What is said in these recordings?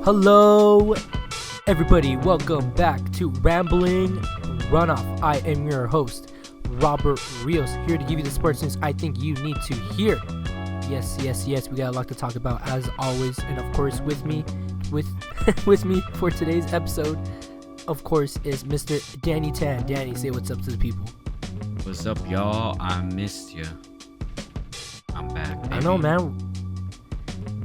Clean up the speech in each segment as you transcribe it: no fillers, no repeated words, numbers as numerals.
Hello, everybody. Welcome back to Rambling RunOff. I am your host, Robert Rios, here to give you the sports news I think you need to hear. Yes, we got a lot to talk about as always, and of course, with me for today's episode, of course, is Mr. Danny Tan. Danny, say what's up to the people. What's up, y'all? I missed you. I'm back, baby. I know, man.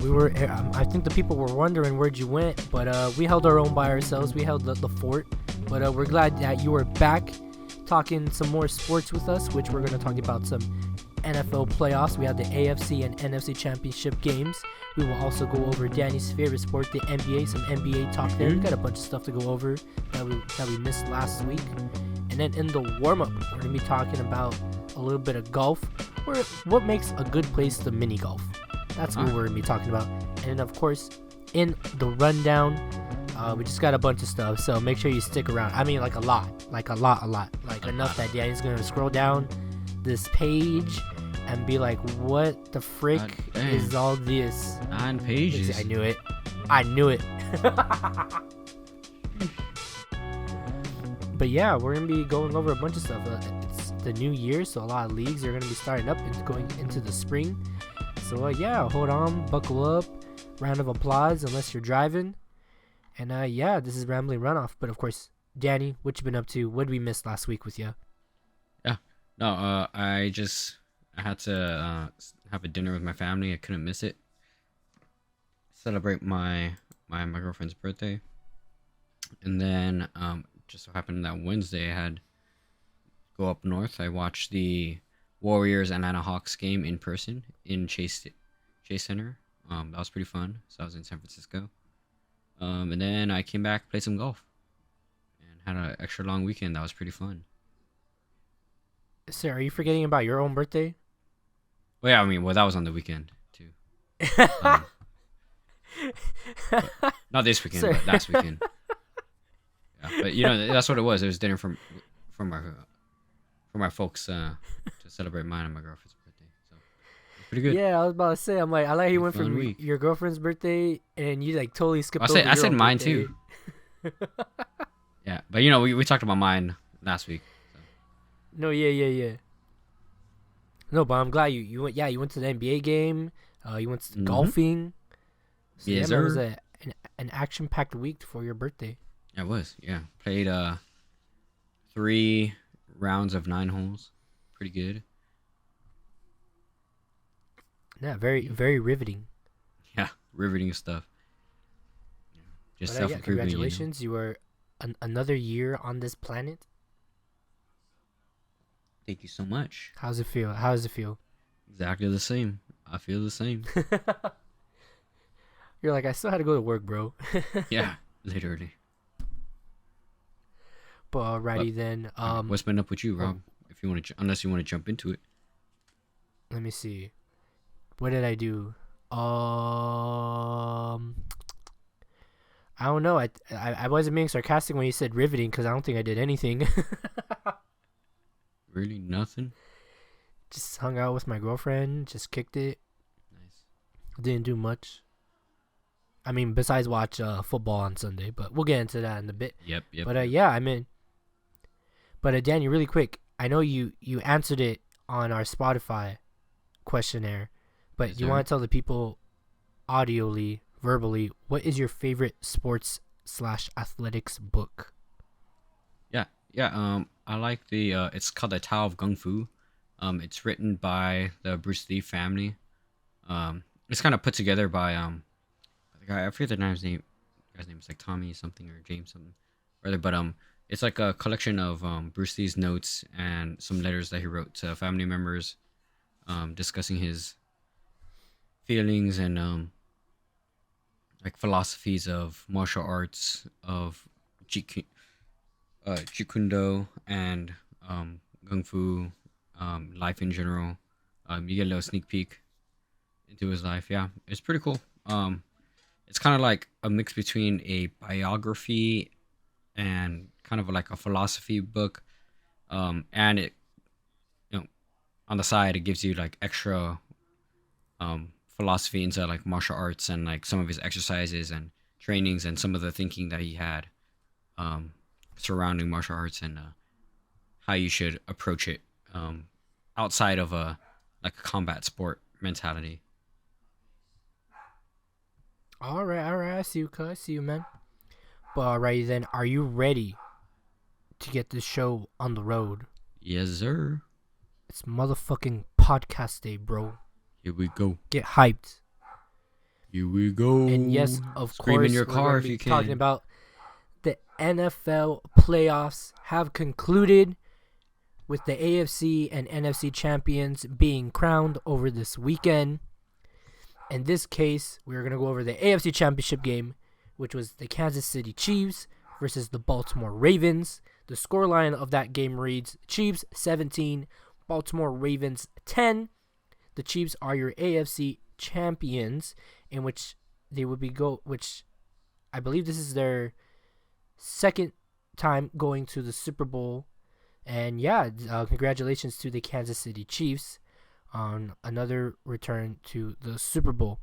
I think the people were wondering where'd you went, but we held our own by ourselves. We held the fort, but we're glad that you are back talking some more sports with us, which we're going to talk about some NFL playoffs. We have the AFC and NFC championship games. We will also go over Danny's favorite sport, the NBA, some NBA talk there. We got a bunch of stuff to go over that we missed last week. And then in the warm-up, we're going to be talking about a little bit of golf, or what makes a good place to mini golf. That's what we're going to be talking about. And then, of course, in the rundown, we just got a bunch of stuff, so make sure you stick around. I mean, like a lot. Like enough that Danny's going to scroll down this page and be like, what the frick is all this? 9 pages. I knew it. But yeah, we're going to be going over a bunch of stuff. It's the new year, so a lot of leagues are going to be starting up and going into the spring. So yeah, hold on, buckle up, round of applause unless you're driving. And this is Rambling Runoff. But of course, Danny, what you been up to? What did we miss last week with you? Yeah, no, I had to have a dinner with my family. I couldn't miss it. Celebrate my girlfriend's birthday. And then just so happened that Wednesday I had to go up north. I watched the Warriors and Atlanta Hawks game in person in Chase Center. That was pretty fun. So I was in San Francisco. And then I came back, played some golf, and had an extra long weekend. That was pretty fun. So are you forgetting about your own birthday? Well, yeah, that was on the weekend too. Not this weekend, but last weekend. Yeah, but that's what it was. It was dinner from my folks to celebrate mine and my girlfriend's birthday. So it's pretty good. Yeah, I was about to say, I'm like, I like you went from your girlfriend's birthday and you like totally skipped over I said mine birthday. too. Yeah, but we talked about mine last week. So. No, yeah. No, but I'm glad you went. Yeah, you went to the NBA game. You went to golfing. So, yes, yeah, man, it was sir. an action-packed week for your birthday. It was, yeah. Played 3 rounds of 9 holes. Pretty good. Yeah, very, very riveting. Yeah, riveting stuff. Just self-improvement. Congratulations, you were another year on this planet. Thank you so much. How's it feel? Exactly the same. I feel the same. You're like, I still had to go to work, bro. Yeah, literally. But alrighty then. What's been up with you, Rob? If you want to, unless you want to jump into it. Let me see. What did I do? I don't know. I wasn't being sarcastic when you said riveting because I don't think I did anything. Really, nothing. Just hung out with my girlfriend. Just kicked it. Nice. Didn't do much. I mean, besides watch football on Sunday, but we'll get into that in a bit. Yep. But But Danny, really quick, I know you answered it on our Spotify questionnaire, but you want to tell the people audioly, verbally, what is your favorite sports/athletics book? Yeah. I like the it's called The Tao of Kung Fu. It's written by the Bruce Lee family. It's kind of put together by the guy, I forget the guy's name. The guy's name is like Tommy something or James something, but it's like a collection of Bruce Lee's notes and some letters that he wrote to family members, discussing his feelings and like philosophies of martial arts, of Jeet and Kung Fu, life in general. You get a little sneak peek into his life. Yeah, it's pretty cool. It's kind of like a mix between a biography and kind of like a philosophy book, and it, on the side it gives you like extra philosophy into like martial arts and like some of his exercises and trainings and some of the thinking that he had surrounding martial arts and how you should approach it outside of a combat sport mentality. All right. I see you, cuz. I see you, man. But alrighty then, are you ready to get this show on the road? Yes, sir. It's motherfucking podcast day, bro. Here we go. Get hyped. Here we go. And yes, of Scream course, in your car if you can. Talking about the NFL playoffs have concluded with the AFC and NFC champions being crowned over this weekend. In this case, we're going to go over the AFC championship game, which was the Kansas City Chiefs versus the Baltimore Ravens. The scoreline of that game reads Chiefs 17, Baltimore Ravens 10. The Chiefs are your AFC champions, in which they would be which I believe this is their second time going to the Super Bowl. And yeah, congratulations to the Kansas City Chiefs on another return to the Super Bowl.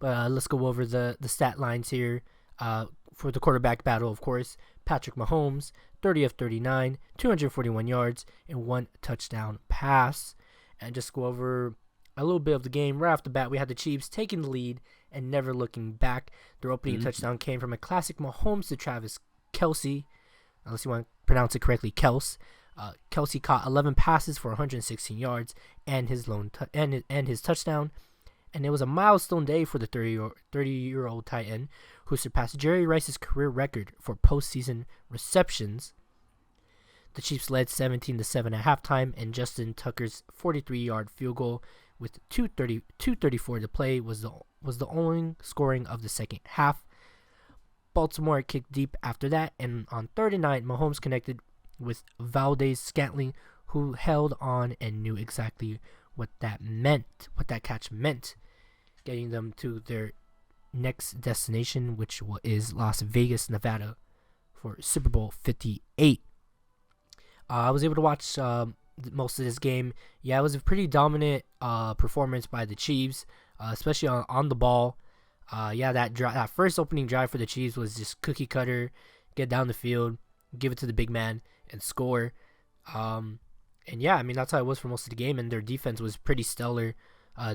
But let's go over the stat lines here. For the quarterback battle, of course, Patrick Mahomes, 30 of 39, 241 yards, and 1 touchdown pass. And just go over a little bit of the game. Right off the bat, we had the Chiefs taking the lead and never looking back. Their opening touchdown came from a classic Mahomes to Travis Kelce, unless you want to pronounce it correctly, Kels. Kelce caught 11 passes for 116 yards and his his touchdown. And it was a milestone day for the 30-year-old tight end who surpassed Jerry Rice's career record for postseason receptions. The Chiefs led 17-7 at halftime, and Justin Tucker's 43-yard field goal with 2:34 to play was the only scoring of the second half. Baltimore kicked deep after that, and on 3rd and 9, Mahomes connected with Valdez-Scantling, who held on and knew exactly what that catch meant, getting them to their next destination, which is Las Vegas, Nevada, for Super Bowl 58. I was able to watch most of this game. Yeah, it was a pretty dominant performance by the Chiefs, especially on the ball. That first opening drive for the Chiefs was just cookie cutter, get down the field, give it to the big man, and score. And yeah, I mean, that's how it was for most of the game, and their defense was pretty stellar,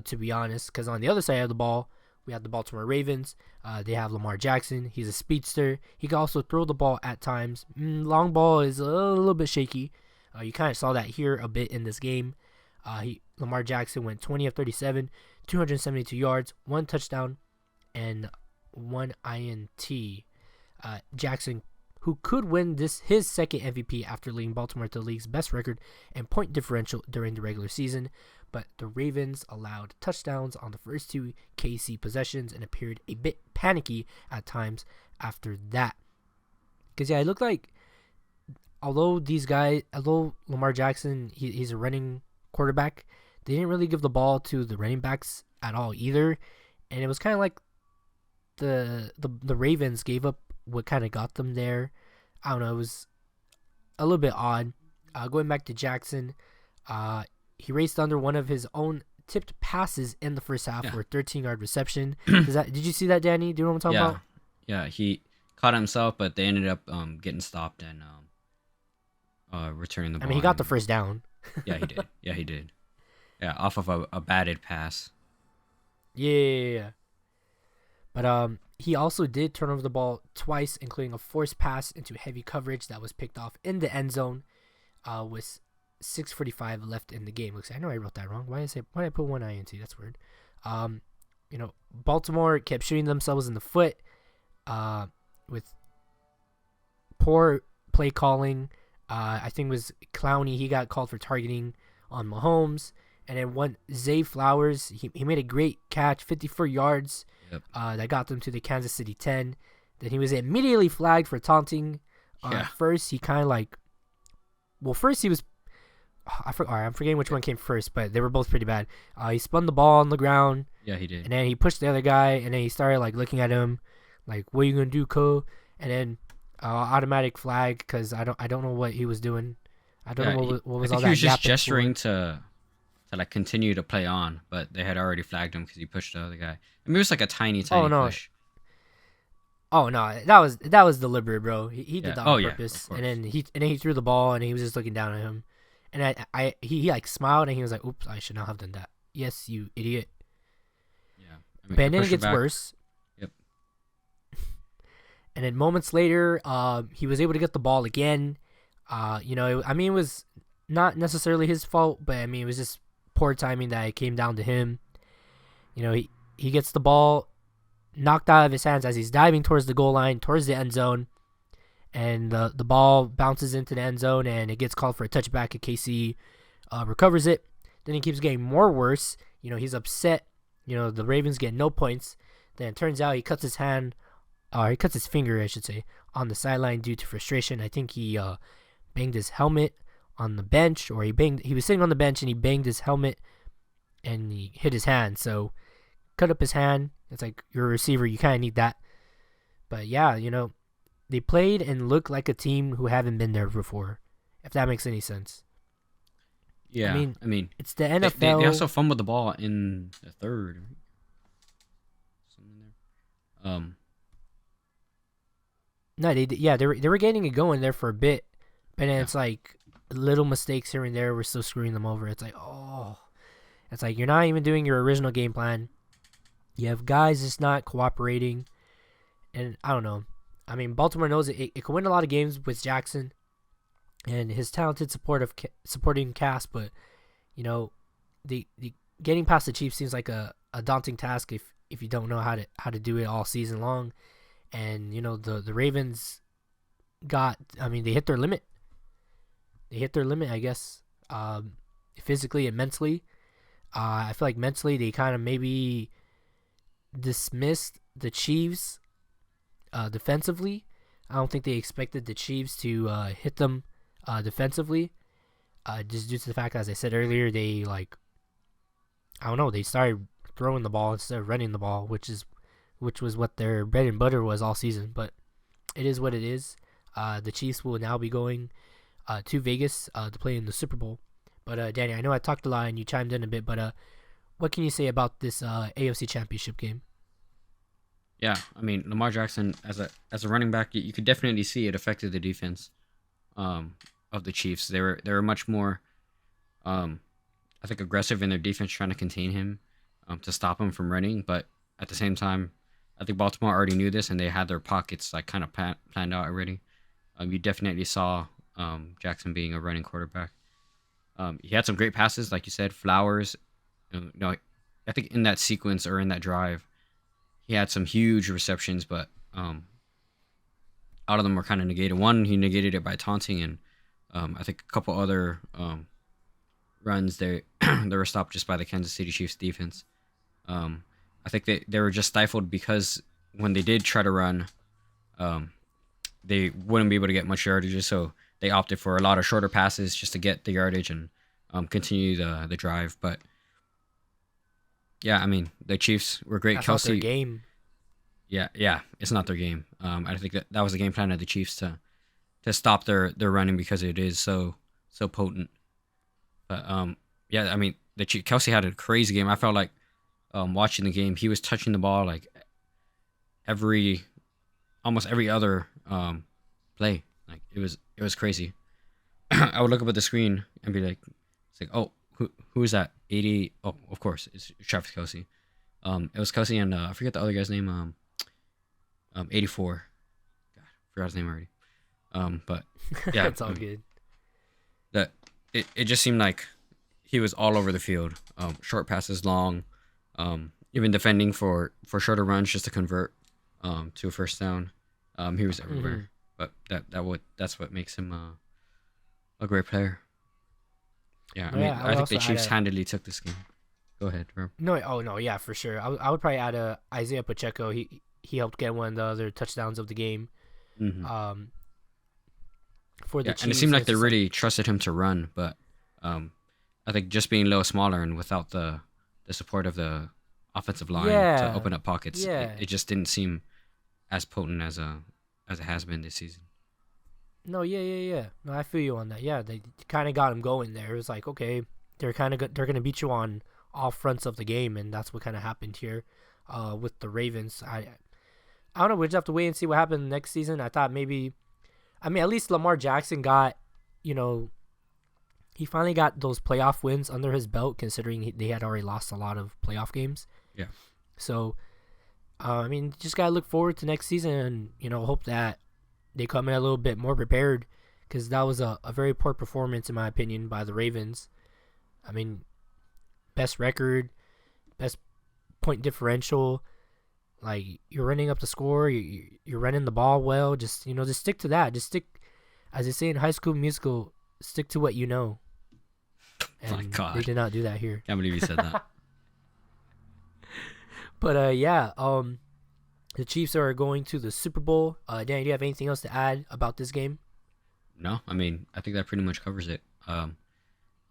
to be honest, because on the other side of the ball, we had the Baltimore Ravens. They have Lamar Jackson. He's a speedster. He can also throw the ball at times. Long ball is a little bit shaky. You kind of saw that here a bit in this game. Lamar Jackson went 20 of 37, 272 yards, 1 touchdown, and 1 INT. Jackson, who could win his second MVP after leading Baltimore to the league's best record and point differential during the regular season, but the Ravens allowed touchdowns on the first 2 KC possessions and appeared a bit panicky at times after that. Because yeah, it looked like although Lamar Jackson, he's a running quarterback, they didn't really give the ball to the running backs at all either, and it was kind of like the Ravens gave up what kind of got them there. I don't know, it was a little bit odd. Going back to Jackson, he raced under one of his own tipped passes in the first half for a 13-yard reception. Did you see that, Danny? Do you know what I'm talking about? Yeah, he caught himself, but they ended up getting stopped and returning the ball. I mean, he got the first down. Yeah, he did. Yeah, off of a batted pass. Yeah. But he also did turn over the ball twice, including a forced pass into heavy coverage that was picked off in the end zone with 6:45 left in the game. Looks, I know I wrote that wrong. Why did I put 1 INT? That's weird. Baltimore kept shooting themselves in the foot with poor play calling. I think it was Clowney. He got called for targeting on Mahomes. And then Zay Flowers, he made a great catch, 54 yards. Yep. That got them to the Kansas City 10. Then he was immediately flagged for taunting. First, he kind of first he was, I'm forgetting which one came first, but they were both pretty bad. He spun the ball on the ground. Yeah, he did. And then he pushed the other guy, and then he started looking at him, what are you gonna do, Cole? And then automatic flag because I don't know what he was doing. I don't know what was all that. He was just gesturing to continue to play on, but they had already flagged him because he pushed the other guy. I mean, it was a tiny push. Oh no, that was deliberate, bro. He did Yeah. that Oh on yeah, of purpose, and course. then he threw the ball, and he was just looking down at him, and he like smiled, and he was like, "Oops, I should not have done that." Yes, you idiot. Yeah. I mean, But it then it pushed her gets back. worse, Yep. and then moments later, he was able to get the ball again. I mean, it was not necessarily his fault, but I mean, it was just poor timing that it came down to him. He gets the ball knocked out of his hands as he's diving towards the goal line, towards the end zone, and the ball bounces into the end zone, and it gets called for a touchback. And KC recovers it. Then he keeps getting more worse. He's upset. The Ravens get no points. Then it turns out he cuts his hand, or he cuts his finger, I should say, on the sideline due to frustration. I think he banged his helmet on the bench, or he was sitting on the bench and he banged his helmet and he hit his hand. So cut up his hand. It's like, you're a receiver, you kind of need that. But yeah, they played and looked like a team who haven't been there before, if that makes any sense. I Yeah. mean, I mean, it's the they NFL. also fumbled the ball in the third. Something there. No, they were getting it going there for a bit, but then Yeah. it's like little mistakes here and there were still screwing them over. It's like, oh, it's like you're not even doing your original game plan. You have guys just not cooperating, and I don't know. I mean, Baltimore knows it can win a lot of games with Jackson and his talented supporting cast, but the getting past the Chiefs seems like a daunting task if you don't know how to do it all season long. And the Ravens they hit their limit. They hit their limit, I guess, physically and mentally. I feel like mentally they kind of maybe dismissed the Chiefs defensively. I don't think they expected the Chiefs to hit them defensively. Just due to the fact, as I said earlier, they I don't know, they started throwing the ball instead of running the ball, which was what their bread and butter was all season. But it is what it is. The Chiefs will now be going to Vegas to play in the Super Bowl. But Danny, I know I talked a lot and you chimed in a bit, but what can you say about this AFC Championship game? Yeah. I mean, Lamar Jackson as a running back, you could definitely see it affected the defense of the Chiefs. They were much more I think aggressive in their defense trying to contain him to stop him from running, but at the same time, I think Baltimore already knew this and they had their pockets like kind of planned out already. You definitely saw Jackson being a running quarterback. He had some great passes, like you said, Flowers. I think in that sequence or in that drive, he had some huge receptions, but out of them were kind of negated. One, he negated it by taunting, and I think a couple other runs they they were stopped just by the Kansas City Chiefs defense. I think they were just stifled because when they did try to run, um, they wouldn't be able to get much yardage, so they opted for a lot of shorter passes just to get the yardage and continue the drive. But yeah, I mean the Chiefs were great. That's not their Kelsey, game. yeah, it's not their game. I think that was the game plan of the Chiefs to stop their running because it is so potent. But yeah, I mean Kelsey had a crazy game. I felt like watching the game, he was touching the ball like every almost every other play. Like it was crazy. I would look up at the screen and be like, it's like, oh, who is that? 80. Oh, of course, it's Travis Kelsey. It was Kelsey and I forget the other guy's name. 84. God, forgot his name already. But yeah, It's all good. that it just seemed like he was all over the field. Short passes, long, even defending for shorter runs just to convert to a first down. He was Hmm. everywhere. But that's what makes him a great player. Yeah, I No, mean yeah, I I would think the also add Chiefs handily took this game. Go ahead, bro. no. Oh no, yeah, for sure. I would probably add Isaiah Pacheco. He helped get one of the other touchdowns of the game. Hmm. Um, for the Yeah, and it Chiefs, seemed and like it's they just like, really trusted him to run, but um, I think just being a little smaller and without the support of the offensive line to yeah, open up pockets, it, yeah. it just didn't seem as potent as it has been this season. No, yeah. No, I feel you on that. Yeah, they kind of got him going there. It was like, okay, they're gonna beat you on all fronts of the game, and that's what kind of happened here, with the Ravens. I don't know. We'll just have to wait and see what happens next season. I thought maybe, I mean, at least Lamar Jackson got, he finally got those playoff wins under his belt, considering they had already lost a lot of playoff games. Yeah. So, I mean, just gotta look forward to next season and hope that they come in a little bit more prepared, because that was a very poor performance in my opinion by the Ravens. I mean, best record, best point differential. Like, you're running up the score, you're running the ball well. Just stick to that. Just stick, as they say in High School Musical, stick to what you know. And my God, they did not do that here. Can't believe you said that. But the Chiefs are going to the Super Bowl. Danny, do you have anything else to add about this game? No, I mean, I think that pretty much covers it. I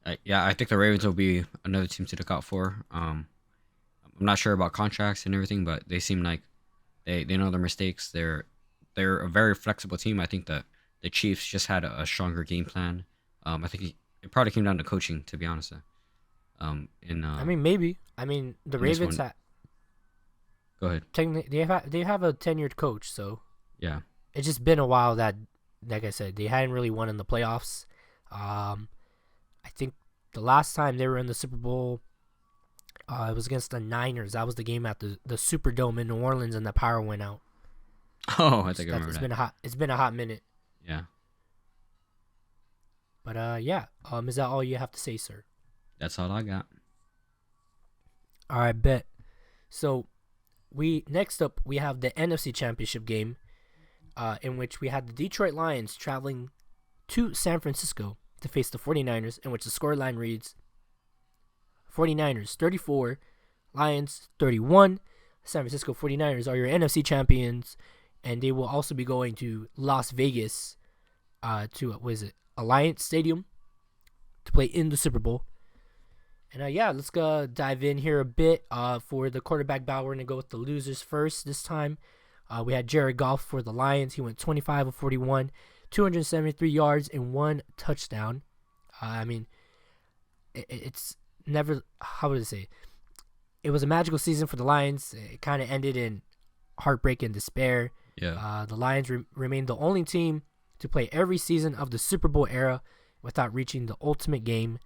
think the Ravens will be another team to look out for. I'm not sure about contracts and everything, but they seem like they know their mistakes. They're a very flexible team. I think that the Chiefs just had a stronger game plan. I think it probably came down to coaching, to be honest. I mean, maybe. I mean, the Ravens. Go ahead. Technically, they have a tenured coach, so yeah, it's just been a while that, like I said, they hadn't really won in the playoffs. I think the last time they were in the Super Bowl, it was against the Niners. That was the game at the Superdome in New Orleans, and the power went out. Oh, I think I remember that. It's been a hot minute. Yeah. But is that all you have to say, sir? That's all I got. All right, bet. So next up we have the NFC Championship game, in which we had the Detroit Lions traveling to San Francisco to face the 49ers, in which the scoreline reads 49ers 34, Lions 31. San Francisco 49ers are your NFC champions, and they will also be going to Las Vegas to Alliance Stadium to play in the Super Bowl. And let's go dive in here a bit. For the quarterback battle, we're going to go with the losers first this time. We had Jared Goff for the Lions. He went 25 of 41, 273 yards, and 1 touchdown. I mean, it's never, how would I say? It was a magical season for the Lions. It kind of ended in heartbreak and despair. Yeah. The Lions remained the only team to play every season of the Super Bowl era without reaching the ultimate game.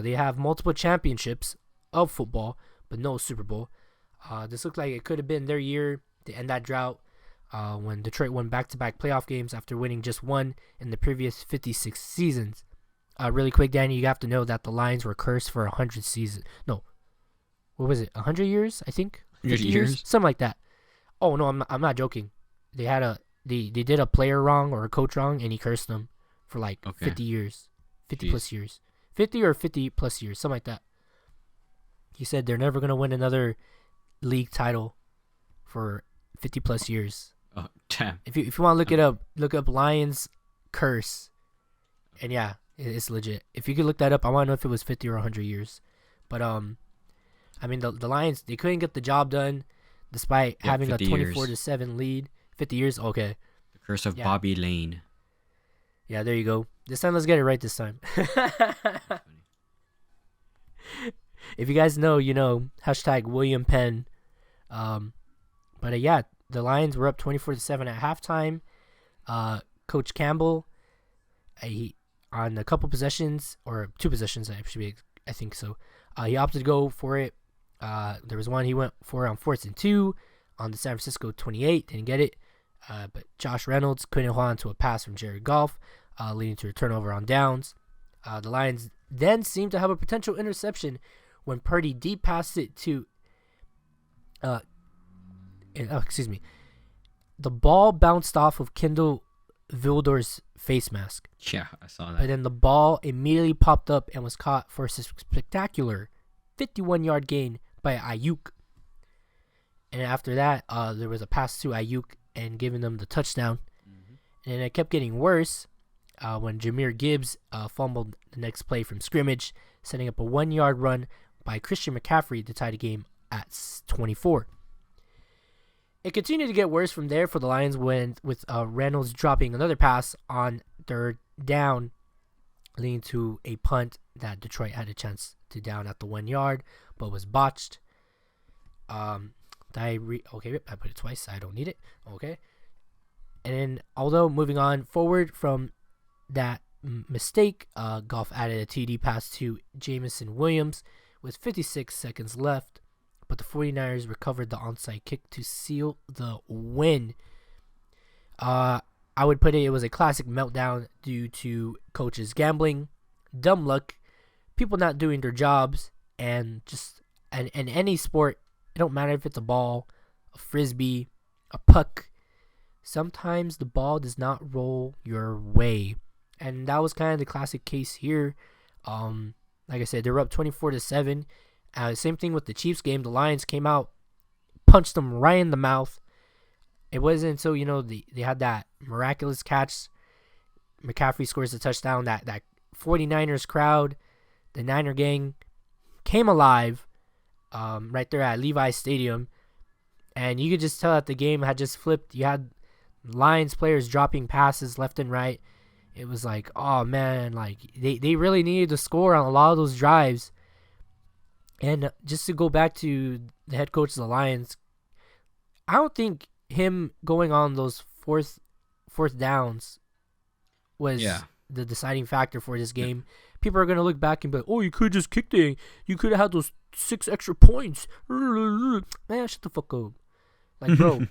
They have multiple championships of football, but no Super Bowl. This looked like it could have been their year to end that drought, when Detroit won back-to-back playoff games after winning just one in the previous 56 seasons. Really quick, Danny, you have to know that the Lions were cursed for 100 seasons. No, what was it? 100 years, I think? 100 years? Something like that. Oh, no, I'm not joking. They did a player wrong or a coach wrong, and he cursed them for 50 years. 50 plus years. 50 or 50 plus years, something like that. He said they're never going to win another league title for 50 plus years. Oh, damn. If you want to look up Lions curse. And yeah, it's legit. If you could look that up, I want to know if it was 50 or 100 years. But I mean, the Lions, they couldn't get the job done despite having a 24-7 lead. 50 years? Okay. The curse of Bobby Lane. Yeah, there you go. This time, let's get it right this time. If you guys know, you know. # William Penn. But the Lions were up 24-7 at halftime. Coach Campbell, he on a couple possessions, or 2 possessions, actually, I think so. He opted to go for it. There was one he went for on 4th and 2 on the San Francisco 28. Didn't get it. But Josh Reynolds couldn't hold on to a pass from Jared Goff, leading to a turnover on downs. The Lions then seemed to have a potential interception when Purdy deep passed it to the ball bounced off of Kendall Vildor's face mask. Yeah, I saw that. But then the ball immediately popped up and was caught for a spectacular 51-yard gain by Ayuk. And after that, there was a pass to Ayuk and giving them the touchdown. Mm-hmm. And it kept getting worse when Jahmyr Gibbs fumbled the next play from scrimmage, setting up a 1-yard run by Christian McCaffrey to tie the game at 24. It continued to get worse from there for the Lions with Reynolds dropping another pass on 3rd down, leading to a punt that Detroit had a chance to down at the 1 yard, but was botched. The Okay, I put it twice. I don't need it. Okay. And then, although moving on forward from that mistake, Goff added a TD pass to Jamison Williams with 56 seconds left, but the 49ers recovered the onside kick to seal the win. I would put it was a classic meltdown due to coaches gambling, dumb luck, people not doing their jobs, and just in any sport, it don't matter if it's a ball, a frisbee, a puck. Sometimes the ball does not roll your way, and that was kind of the classic case here. Like I said, they were up 24-7. Same thing with the Chiefs game. The Lions came out, punched them right in the mouth. It wasn't until they had that miraculous catch. McCaffrey scores a touchdown. That 49ers crowd, the Niner gang, came alive right there at Levi's Stadium. And you could just tell that the game had just flipped. You had Lions players dropping passes left and right. It was like, oh man, like they really needed to score on a lot of those drives. And just to go back to the head coach of the Lions, I don't think him going on those fourth downs was the deciding factor for this game. People are going to look back and be like, oh, you could have just kicked it. You could have had those 6 extra points. Man, shut the fuck up. Like, bro,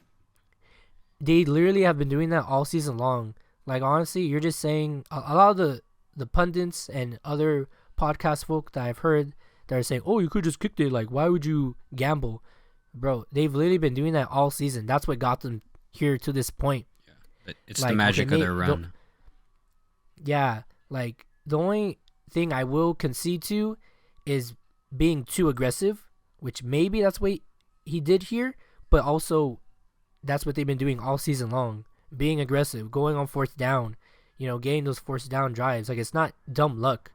they literally have been doing that all season long. Like, honestly, you're just saying a lot of the pundits and other podcast folk that I've heard that are saying, oh, you could just kicked it. Like, why would you gamble? Bro, they've literally been doing that all season. That's what got them here to this point. Yeah, but it's like, the magic of their run. Yeah, like, the only thing I will concede to is being too aggressive, which maybe that's what he did here, but also that's what they've been doing all season long. Being aggressive, going on 4th down, getting those 4th down drives. Like, it's not dumb luck.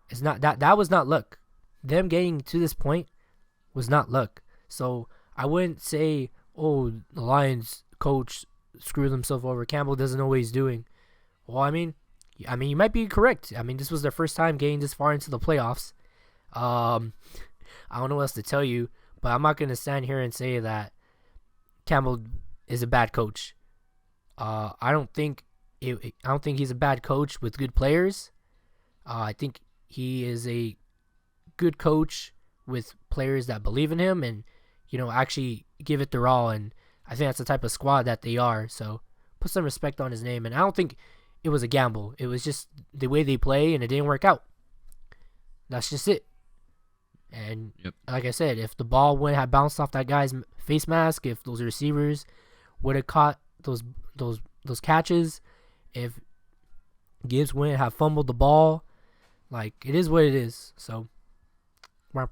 It's not that was not luck. Them getting to this point was not luck. So I wouldn't say, oh, the Lions coach screwed himself over. Campbell doesn't know what he's doing. Well, I mean, you might be correct. I mean, this was their first time getting this far into the playoffs. I don't know what else to tell you, but I'm not gonna stand here and say that Campbell is a bad coach. I don't think he's a bad coach with good players. I think he is a good coach with players that believe in him and actually give it their all. And I think that's the type of squad that they are. So put some respect on his name. And I don't think it was a gamble. It was just the way they play, and it didn't work out. That's just it. And like I said, if the ball wouldn't have bounced off that guy's face mask, if those receivers would have caught those catches, if Gibbs wouldn't have fumbled the ball, like, it is what it is. So, but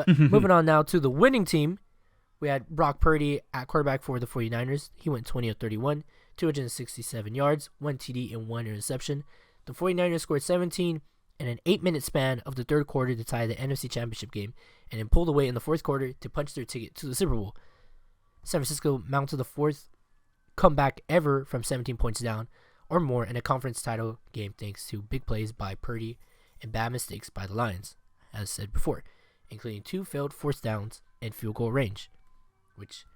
moving on now to the winning team, we had Brock Purdy at quarterback for the 49ers. He went 20 of 31, 267 yards, 1 TD, and 1 interception. The 49ers scored 17 in an 8-minute span of the third quarter to tie the NFC Championship game, and then pulled away in the fourth quarter to punch their ticket to the Super Bowl. San Francisco mounted the 4th comeback ever from 17 points down or more in a conference title game thanks to big plays by Purdy and bad mistakes by the Lions, as said before, including 2 failed 4th downs and field goal range, which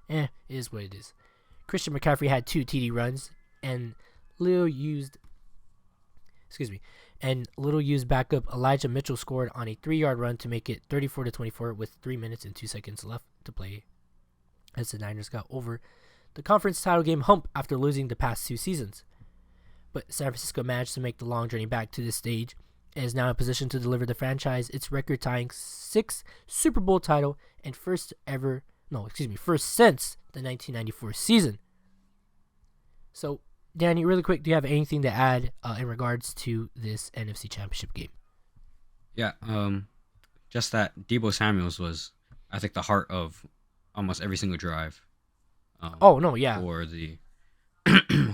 is what it is. Christian McCaffrey had 2 TD runs, and little used backup Elijah Mitchell scored on a 3-yard run to make it 34-24 with 3 minutes and 2 seconds left to play, as the Niners got over the conference title game hump after losing the past 2 seasons. But San Francisco managed to make the long journey back to this stage and is now in position to deliver the franchise its record-tying 6th Super Bowl title and first since the 1994 season. So, Danny, really quick, do you have anything to add in regards to this NFC Championship game? Yeah, just that Deebo Samuels was, I think, the heart of almost every single drive. For the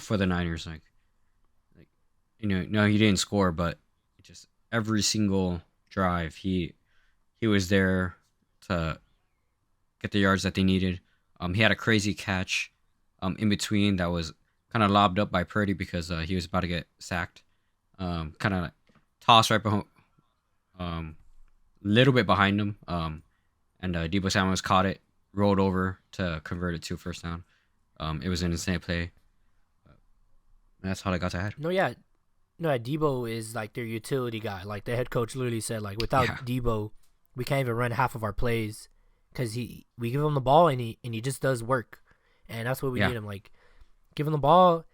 for the Niners, no, he didn't score, but just every single drive, he was there to get the yards that they needed. He had a crazy catch in between that was kind of lobbed up by Purdy because he was about to get sacked. Kind of tossed right behind, little bit behind him. and Debo Samuel's caught it, rolled over to convert it to a first down. It was an insane play. And that's all I got to add. No, yeah. No, Debo is like their utility guy. Like the head coach literally said, like without Debo, we can't even run half of our plays because we give him the ball and he just does work, and that's what we need him. Like, give him the ball,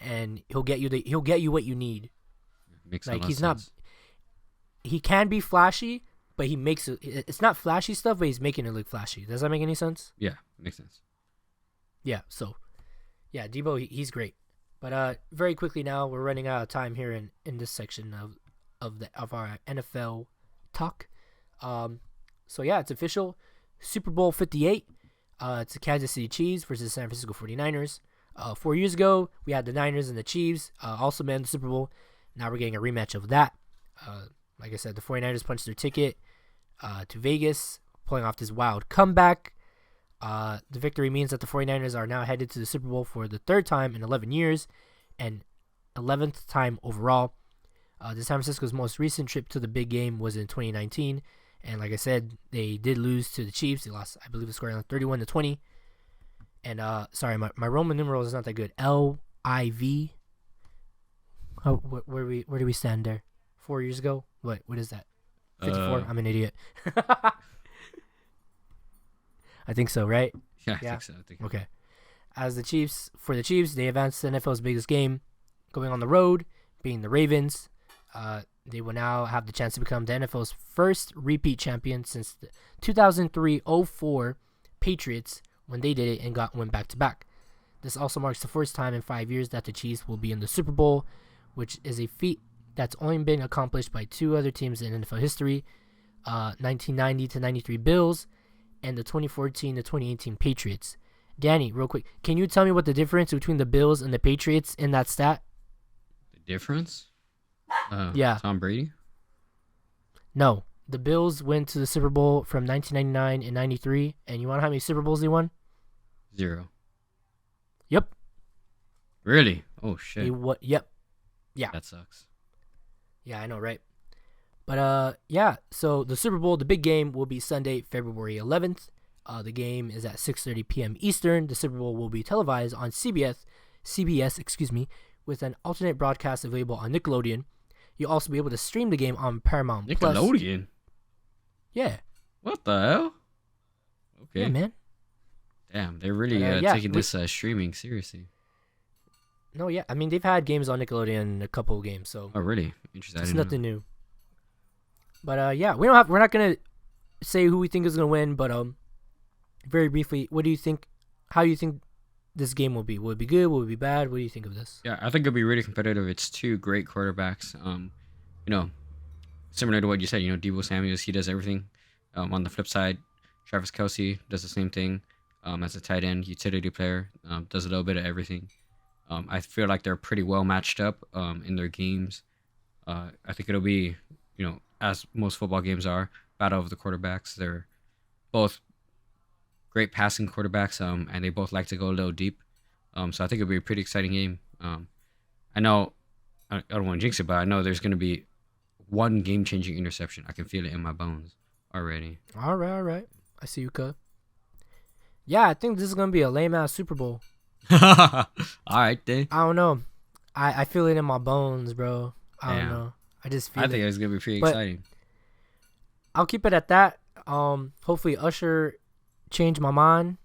and he'll get you what you need. Makes like he's not. He can be flashy, but he makes it. It's not flashy stuff, but he's making it look flashy. Does that make any sense? Yeah, makes sense. Yeah. So, yeah, Debo, he's great. But very quickly now, we're running out of time here in this section of our NFL talk. So yeah, it's official. Super Bowl 58. It's the Kansas City Chiefs versus San Francisco 49ers. 4 years ago, we had the Niners and the Chiefs also made the Super Bowl. Now we're getting a rematch of that. Like I said, the 49ers punched their ticket to Vegas, pulling off this wild comeback. The victory means that the 49ers are now headed to the Super Bowl for the third time in 11 years and 11th time overall. The San Francisco's most recent trip to the big game was in 2019. And like I said, they did lose to the Chiefs. They lost, I believe, the score 31-20. And sorry, my Roman numeral is not that good. LIV. Oh, where do we stand there? 4 years ago? What is that? 54? I'm an idiot. I think so, right? Yeah, I think so. Okay. For the Chiefs, they advanced to the NFL's biggest game, going on the road, being the Ravens. They will now have the chance to become the NFL's first repeat champion since the 2003-04 Patriots, when they did it and went back-to-back. This also marks the first time in 5 years that the Chiefs will be in the Super Bowl, which is a feat that's only been accomplished by two other teams in NFL history, 1990-93 Bills and the 2014-2018 Patriots. Danny, real quick, can you tell me what the difference between the Bills and the Patriots in that stat? The difference? Yeah. Tom Brady? No. The Bills went to the Super Bowl from 1999 and 93, and you want to know how many Super Bowls they won? 0. Yep. Really? Oh, shit. Yep. Yeah. That sucks. Yeah, I know, right? But, yeah, so the Super Bowl, the big game, will be Sunday, February 11th. The game is at 6:30 p.m. Eastern. The Super Bowl will be televised on CBS, with an alternate broadcast available on Nickelodeon. You'll also be able to stream the game on Paramount Plus. Nickelodeon? Yeah. What the hell? Okay. Yeah, man. Damn, they're really taking this streaming seriously. No, yeah. I mean, they've had games on Nickelodeon, a couple of games, so. Oh, really? Interesting. It's nothing new. But yeah, we're not gonna say who we think is gonna win, but very briefly, what do you think? How do you think this game will be? Will it be good? Will it be bad? What do you think of this? Yeah, I think it'll be really competitive. It's two great quarterbacks. Similar to what you said, Deebo Samuel, he does everything. On the flip side, Travis Kelce does the same thing. As a tight end, utility player, does a little bit of everything. I feel like they're pretty well matched up in their games. I think it'll be, as most football games are, battle of the quarterbacks. They're both great passing quarterbacks, and they both like to go a little deep. So I think it'll be a pretty exciting game. I know, I don't want to jinx it, but I know there's going to be one game-changing interception. I can feel it in my bones already. All right. I see you, cuz. Yeah, I think this is going to be a lame-ass Super Bowl. All right, then. I don't know. I feel it in my bones, bro. I don't know. I just feel it. I think it's going to be pretty exciting. I'll keep it at that. Hopefully Usher changed my mind.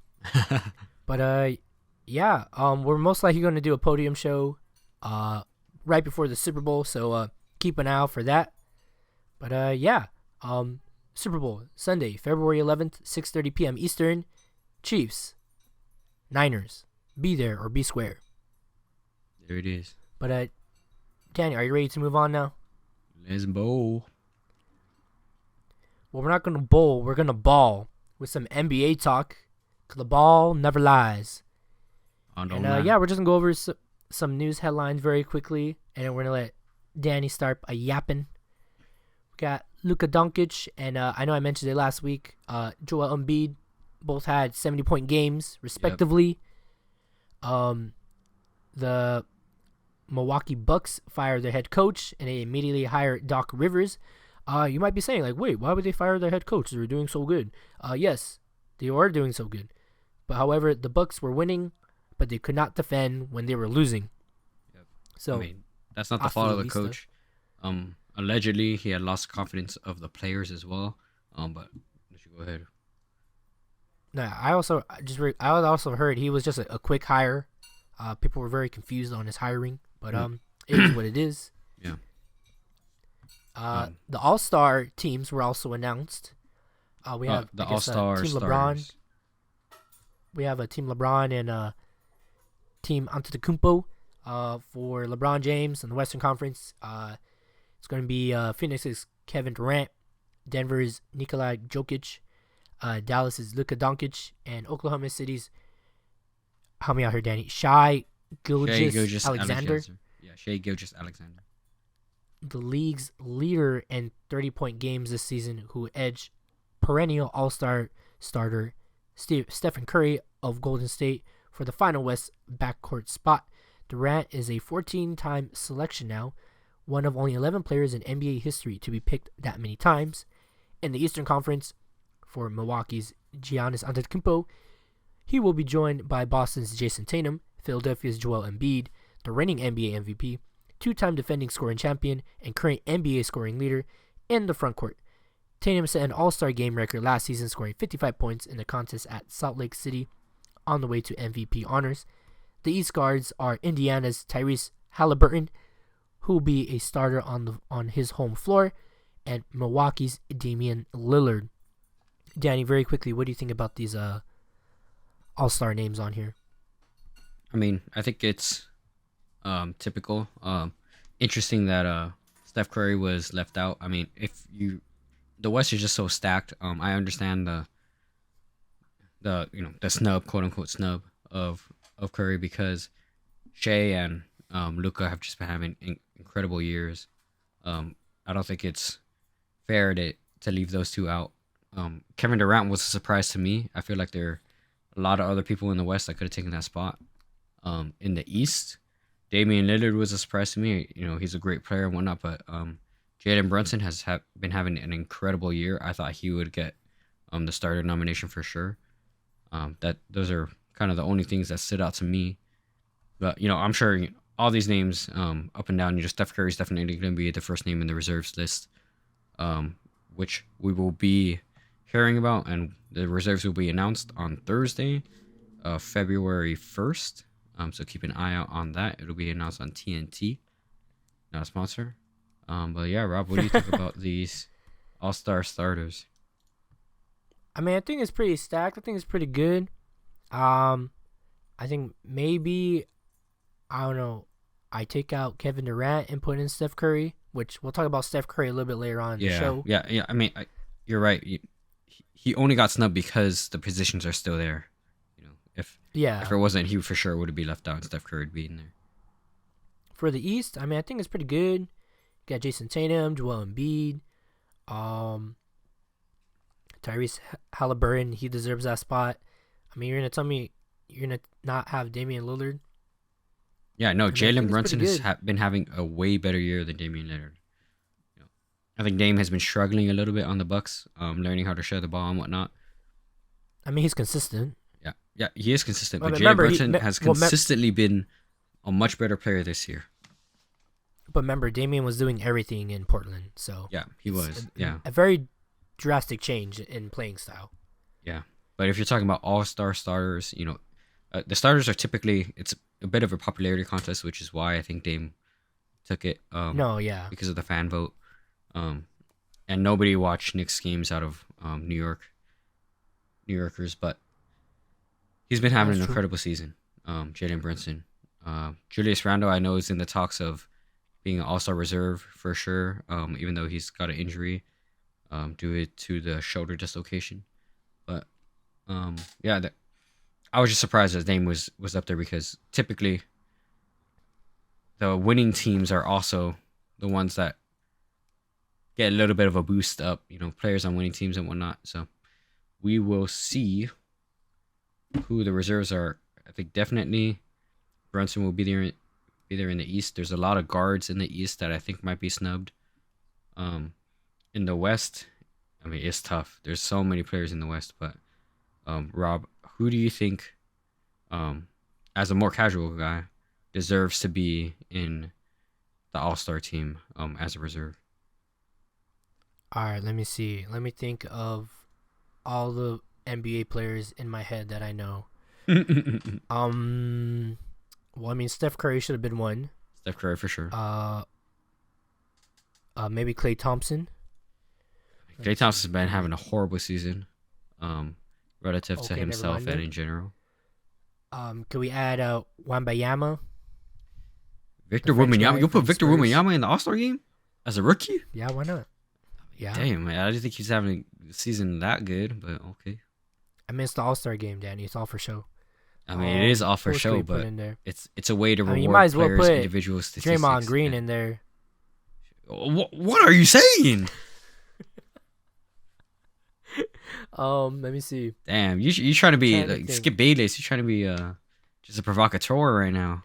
But yeah, we're most likely going to do a podium show right before the Super Bowl, so keep an eye out for that. But yeah, Super Bowl Sunday, February 11th, 6:30 p.m. Eastern. Chiefs, Niners, be there or be square. There it is. But Danny, are you ready to move on now? Let's bowl. Well, we're not going to bowl. We're going to ball with some NBA talk. 'Cause the ball never lies. And yeah, we're just going to go over some news headlines very quickly. And then we're going to let Danny start yapping. We got Luka Doncic. And I know I mentioned it last week. Joel Embiid both had 70-point games, respectively. Yep. The Milwaukee Bucks fired their head coach. And they immediately hired Doc Rivers. You might be saying like, wait, why would they fire their head coach? They were doing so good. Yes, they were doing so good, but however, the Bucks were winning, but they could not defend when they were losing. Yep. So I mean, that's not the fault of the coach. Allegedly, he had lost confidence of the players as well. But let you go ahead. No, I also heard he was just a quick hire. People were very confused on his hiring, but it is what it is. Yeah. The All-Star teams were also announced. We have the All-Star Team LeBron. starters. We have a Team LeBron and Team Antetokounmpo. For LeBron James in the Western Conference, it's going to be Phoenix's Kevin Durant, Denver's Nikola Jokic, Dallas's Luka Doncic, and Oklahoma City's, help me out here, Danny, Shai Gilgeous-Alexander. Yeah, Shai Gilgeous-Alexander. The league's leader in 30-point games this season, who edged perennial All-Star starter Stephen Curry of Golden State for the final West backcourt spot. Durant is a 14-time selection now, one of only 11 players in NBA history to be picked that many times. In the Eastern Conference, for Milwaukee's Giannis Antetokounmpo, he will be joined by Boston's Jason Tatum, Philadelphia's Joel Embiid, the reigning NBA MVP, two-time defending scoring champion, and current NBA scoring leader in the frontcourt. Tatum set an all-star game record last season, scoring 55 points in the contest at Salt Lake City on the way to MVP honors. The East guards are Indiana's Tyrese Halliburton, who will be a starter on his home floor, and Milwaukee's Damian Lillard. Danny, very quickly, what do you think about these all-star names on here? I mean, I think it's typical. Interesting that Steph Curry was left out. I mean, the West is just so stacked. I understand the snub, quote unquote snub of Curry, because Shea and Luka have just been having incredible years. I don't think it's fair to leave those two out. Kevin Durant was a surprise to me. I feel like there are a lot of other people in the West that could have taken that spot. In the East, Damian Lillard was a surprise to me. He's a great player and whatnot, but Jalen Brunson has been having an incredible year. I thought he would get the starter nomination for sure. Those are kind of the only things that stood out to me. But I'm sure all these names up and down. Steph Curry is definitely going to be the first name in the reserves list, which we will be hearing about, and the reserves will be announced on Thursday, February 1st. So keep an eye out on that. It'll be announced on TNT, not a sponsor. But yeah, Rob, what do you think about these all-star starters? I mean, I think it's pretty stacked. I think it's pretty good. I think maybe, I don't know, I take out Kevin Durant and put in Steph Curry, which we'll talk about Steph Curry a little bit later on in the show. Yeah. I mean, you're right. He only got snubbed because the positions are still there. If it wasn't, he for sure would be left out, and Steph Curry would be in there. For the East, I mean, I think it's pretty good. You got Jason Tatum, Joel Embiid, Tyrese Halliburton. He deserves that spot. I mean, you're gonna tell me you're gonna not have Damian Lillard? Yeah, no. Jalen Brunson has been having a way better year than Damian Lillard. I think Dame has been struggling a little bit on the Bucks, learning how to share the ball and whatnot. I mean, he's consistent. Yeah, he is consistent, but Jalen Brunson has consistently been a much better player this year. But remember, Damian was doing everything in Portland, so yeah, he was. A very drastic change in playing style. Yeah, but if you're talking about all-star starters, the starters are typically, it's a bit of a popularity contest, which is why I think Dame took it. Because of the fan vote. And nobody watched Knicks games out of New Yorkers, but he's been having an incredible season. Jalen Brunson. Julius Randle, I know, is in the talks of being an all-star reserve for sure, even though he's got an injury due to the shoulder dislocation. But I was just surprised that Dame was up there, because typically the winning teams are also the ones that get a little bit of a boost up, players on winning teams and whatnot. So we will see who the reserves are. I think definitely Brunson will be there in the East. There's a lot of guards in the East that I think might be snubbed. in the West, I mean, it's tough. There's so many players in the West, but Rob, who do you think, um, as a more casual guy, deserves to be in the All Star team as a reserve? All right, let me see. Let me think of all the NBA players in my head that I know. Um, well, I mean, Steph Curry should have been one. Steph Curry for sure. Maybe Klay Thompson. Klay Thompson's been having a horrible season, relative to Okay, never himself mind and then. in general. Can we add Wembayama, the Victor French Wembanyama, guy you put from Victor Spurs? Wembanyama in the All Star game as a rookie? Yeah, why not? Yeah, Damn, man, I didn't think he's having a season that good, but okay. I missed the All Star game, Danny. It's all for show. I mean, it is all Who for else can we show, put but in there? it's a way to I mean, you reward might as well players' put individual statistics. Draymond Green and- in there. What are you saying? Let me see. Damn, you trying to be Trying to like think. Skip Bayless? You trying to be just a provocateur right now?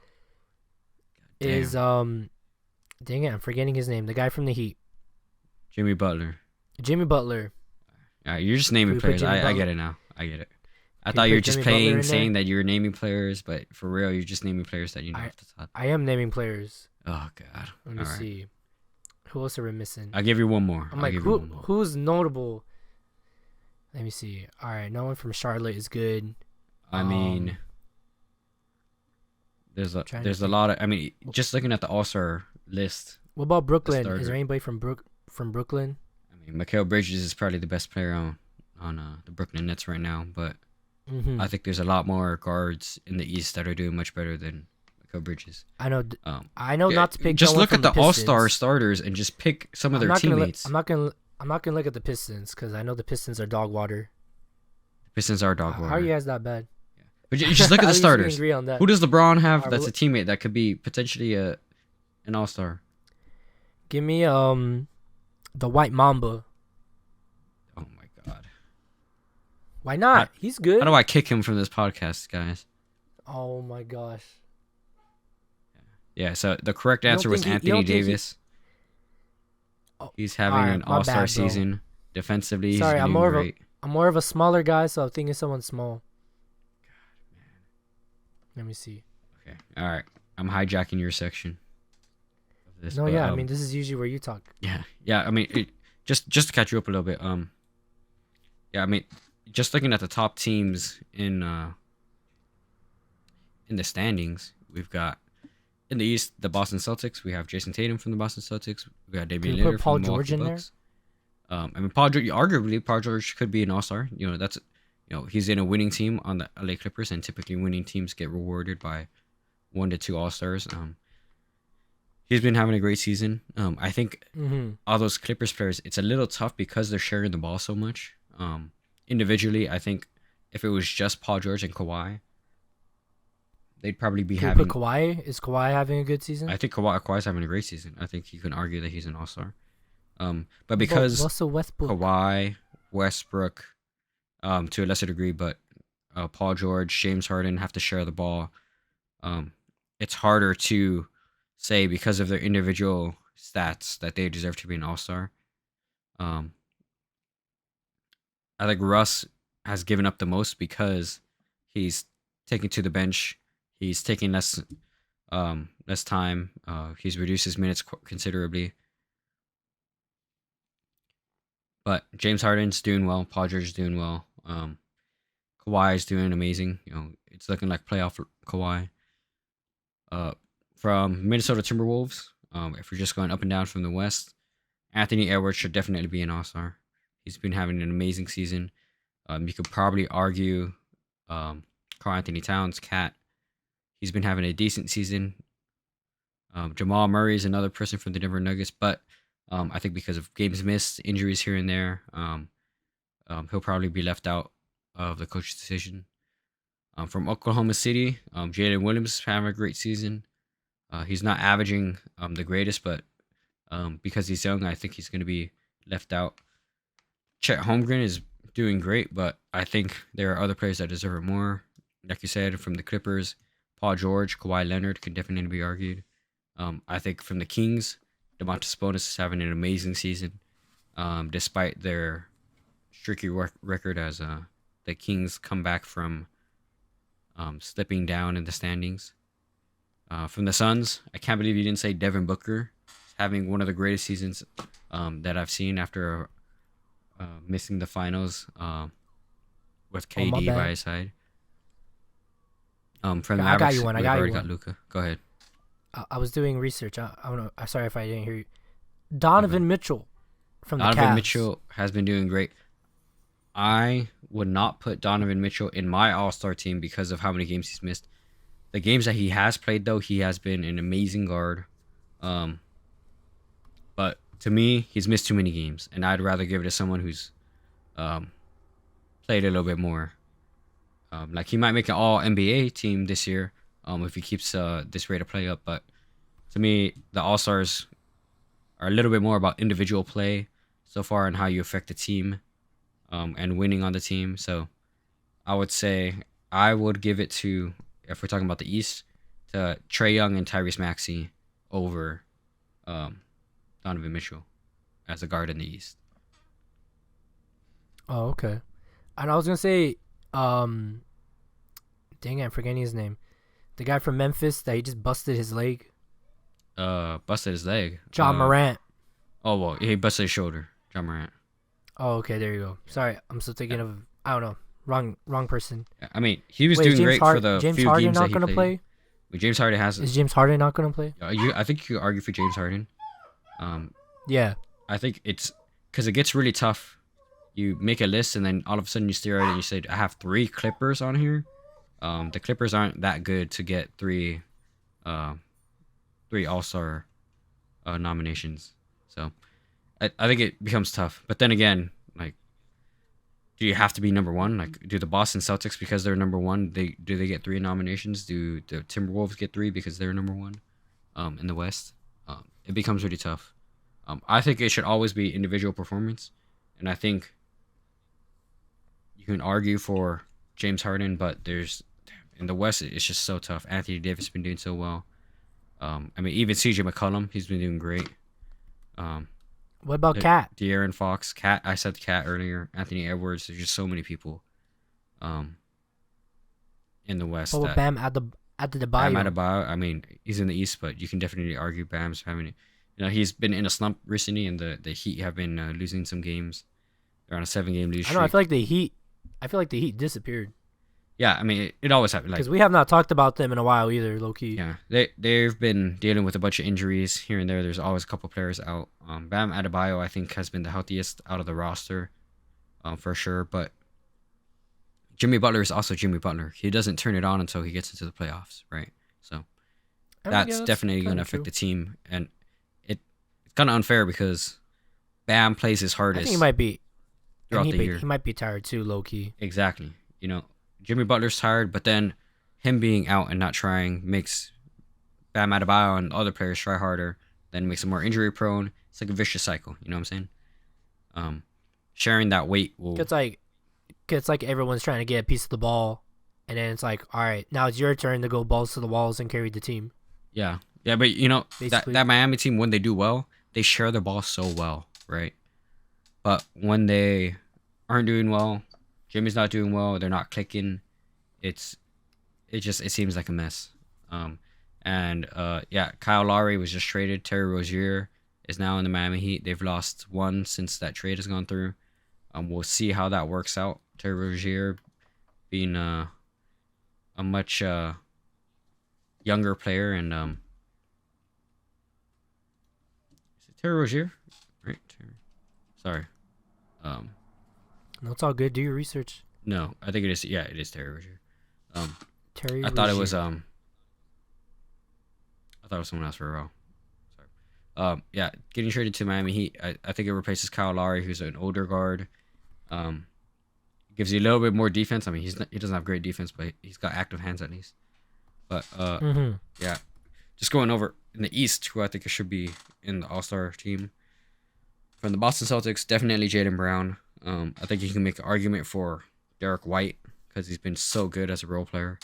Damn. Is dang it, I'm forgetting his name. The guy from the Heat, Jimmy Butler. Jimmy Butler. All right, you're just Can naming we put players. Jimmy I Butler? get it now. I get it. I Can thought we you were put just Jimmy Butler in there? saying that you were naming players, but for real, you're just naming players that you know off the top. I am naming players. Oh God. Let me All right. see. Who else are we missing? I'll give you one more. I'm I'll like, give you one more. who's notable? Let me see. All right, no one from Charlotte is good. I mean, there's trying to a think. lot of. I mean, just looking at the All Star list. What about Brooklyn? Is starter. there anybody from Brooklyn? I mean, Mikal Bridges is probably the best player on the Brooklyn Nets right now, but Mm-hmm. I think there's a lot more guards in the East that are doing much better than Mikal Bridges. I know. Um, I know yeah, not to pick. just no one look from at the All Pistons. Star starters and just pick some of I'm their not gonna teammates. I'm not gonna look at the Pistons because I know the Pistons are dog water. Pistons are dog water. How are you guys that bad? But you just look at At the least we starters. agree on that. Who does LeBron have Alright, that's well, a teammate that could be potentially an All Star? Give me the White Mamba. Oh my God! Why not? He's good. How do I kick him from this podcast, guys? Oh my gosh. Yeah. So the correct You don't answer was think he- you Anthony don't think he- Davis. Oh, He's having alright, an my All Star bad, bro. season. Defensively, Sorry, he's I'm doing more of great. I'm more of a smaller guy, so I'm thinking someone small. Let me see. Okay. All right. I'm hijacking your section. Of this, No, but, yeah, I mean this is usually where you talk. Yeah. I mean, just to catch you up a little bit. Yeah. I mean, just looking at the top teams in the standings, we've got in the East the Boston Celtics. We have Jason Tatum from the Boston Celtics. We got Damian Can we put Lillard Paul from the George Milwaukee in there? Bucks. I mean, arguably Paul George could be an All-Star. You know, that's he's in a winning team on the LA Clippers, and typically winning teams get rewarded by 1 to 2 All-Stars. He's been having a great season. I think Mm-hmm. all those Clippers players, it's a little tough because they're sharing the ball so much. Individually, I think if it was just Paul George and Kawhi, they'd probably be Can we having. put Kawhi? Is Kawhi having a good season? I think Kawhi's having a great season. I think you can argue that he's an All-Star. But because Russell Westbrook. Kawhi, Westbrook, to a lesser degree, but Paul George, James Harden have to share the ball. It's harder to say because of their individual stats that they deserve to be an All-Star. I think Russ has given up the most because he's taken to the bench. He's taking less time. He's reduced his minutes considerably. But James Harden's doing well. Paul George is doing well. Kawhi is doing amazing. It's looking like playoff Kawhi. From Minnesota Timberwolves, if we're just going up and down from the West, Anthony Edwards should definitely be an All-Star. He's been having an amazing season. You could probably argue Karl Anthony Towns, Cat. He's been having a decent season. Jamal Murray is another person from the Denver Nuggets, but I think because of games missed, injuries here and there, he'll probably be left out of the coach's decision. From Oklahoma City, Jalen Williams is having a great season. He's not averaging the greatest, but because he's young, I think he's going to be left out. Chet Holmgren is doing great, but I think there are other players that deserve it more. Like you said, from the Clippers, Paul George, Kawhi Leonard can definitely be argued. I think from the Kings, Domantas Sabonis is having an amazing season. despite their streaky record as the Kings come back from slipping down in the standings. From the Suns, I can't believe you didn't say Devin Booker having one of the greatest seasons that I've seen after missing the finals with Oh, my KD by bad. his side. From the I got Mavericks, you one. I we've got you already got one. Luka. Go ahead. I was doing research. I don't know. I'm sorry if I didn't hear you. Donovan Mitchell from the Donovan Cavs. Mitchell has been doing great. I would not put Donovan Mitchell in my All-Star team because of how many games he's missed. The games that he has played, though, he has been an amazing guard. But to me, he's missed too many games, and I'd rather give it to someone who's played a little bit more. Like he might make an All NBA team this year if he keeps this rate of play up. But to me, the All Stars are a little bit more about individual play so far and how you affect the team and winning on the team. So I would say I would give it to, if we're talking about the East, to Trae Young and Tyrese Maxey over Donovan Mitchell as a guard in the East. Oh, okay. And I was gonna say, dang it, I'm forgetting his name. The guy from Memphis that he just busted his leg. Busted his leg. John Morant. Oh well, he busted his shoulder. John Morant. Oh, okay, there you go. Sorry, I'm still thinking of, I don't know, wrong person. I mean, he was Wait, doing great for the James few Harden games not that he gonna played. play? But James Harden has. Is James Harden not gonna play? I think you could argue for James Harden. Yeah. I think it's because it gets really tough. You make a list and then all of a sudden you stare at it and you say, I have 3 Clippers on here. The Clippers aren't that good to get three All-Star nominations. So I think it becomes tough. But then again, like, do you have to be number one? Like, do the Boston Celtics, because they're number one, do they get 3 nominations? Do the Timberwolves get 3 because they're number one in the West? It becomes really tough. I think it should always be individual performance. And I think you can argue for James Harden, but in the West, it's just so tough. Anthony Davis has been doing so well. I mean, even CJ McCollum, he's been doing great. What about Cat? De'Aaron Fox, Cat. I said Cat earlier. Anthony Edwards. There's just so many people in the West. What about Bam at the Bam Adebayo? Adebayo. I mean, he's in the East, but you can definitely argue Bam's having. He's been in a slump recently, and the Heat have been losing some games. They're on a 7-game lose I streak. know. I feel like the Heat disappeared. Yeah, I mean, it always happens. Because we have not talked about them in a while either, low key. Yeah, they've been dealing with a bunch of injuries here and there. There's always a couple players out. Bam Adebayo, I think, has been the healthiest out of the roster, for sure. But Jimmy Butler is also Jimmy Butler. He doesn't turn it on until he gets into the playoffs, right? So that's definitely going to affect the team, and it's kind of unfair because Bam plays his hardest. I think he might be throughout the year. He might be tired too, low key. Exactly. Jimmy Butler's tired, but then him being out and not trying makes Bam Adebayo and other players try harder, then makes them more injury prone. It's like a vicious cycle. You know what I'm saying? Sharing that weight will. It's like everyone's trying to get a piece of the ball, and then it's like, all right, now it's your turn to go balls to the walls and carry the team. Yeah, but that Miami team, when they do well, they share the ball so well, right? But when they aren't doing well, Jimmy's not doing well, they're not clicking. It seems like a mess. Kyle Lowry was just traded. Terry Rozier is now in the Miami Heat. They've lost 1 since that trade has gone through. We'll see how that works out. Terry Rozier being a much younger player, and is it Terry Rozier? Right, Terry. Sorry. No, it's all good. Do your research. No, I think it is. Yeah, it is Terry Rozier. Terry. I thought it was I thought it was someone else for RRO. Sorry. Getting traded to Miami Heat. I think it replaces Kyle Lowry, who's an older guard. Gives you a little bit more defense. I mean, he doesn't have great defense, but he's got active hands at least. But yeah, just going over in the East, who I think should be in the All-Star team. From the Boston Celtics, definitely Jaylen Brown. I think you can make an argument for Derek White because he's been so good as a role player.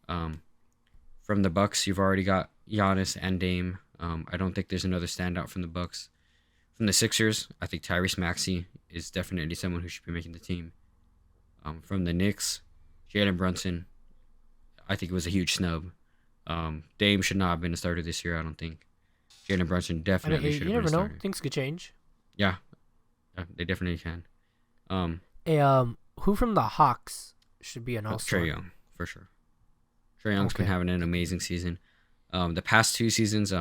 From the Bucks, you've already got Giannis and Dame. I don't think there's another standout from the Bucks. From the Sixers, I think Tyrese Maxey is definitely someone who should be making the team. From the Knicks, Jalen Brunson, I think it was a huge snub. Dame should not have been a starter this year, I don't think. Jalen Brunson I mean, definitely should you have been never a know. starter. Things could change. Yeah, they definitely can. Hey, who from the Hawks should be an all-star? Trae Young, for sure. Trae Young's been Okay. having an amazing season. The past 2 seasons,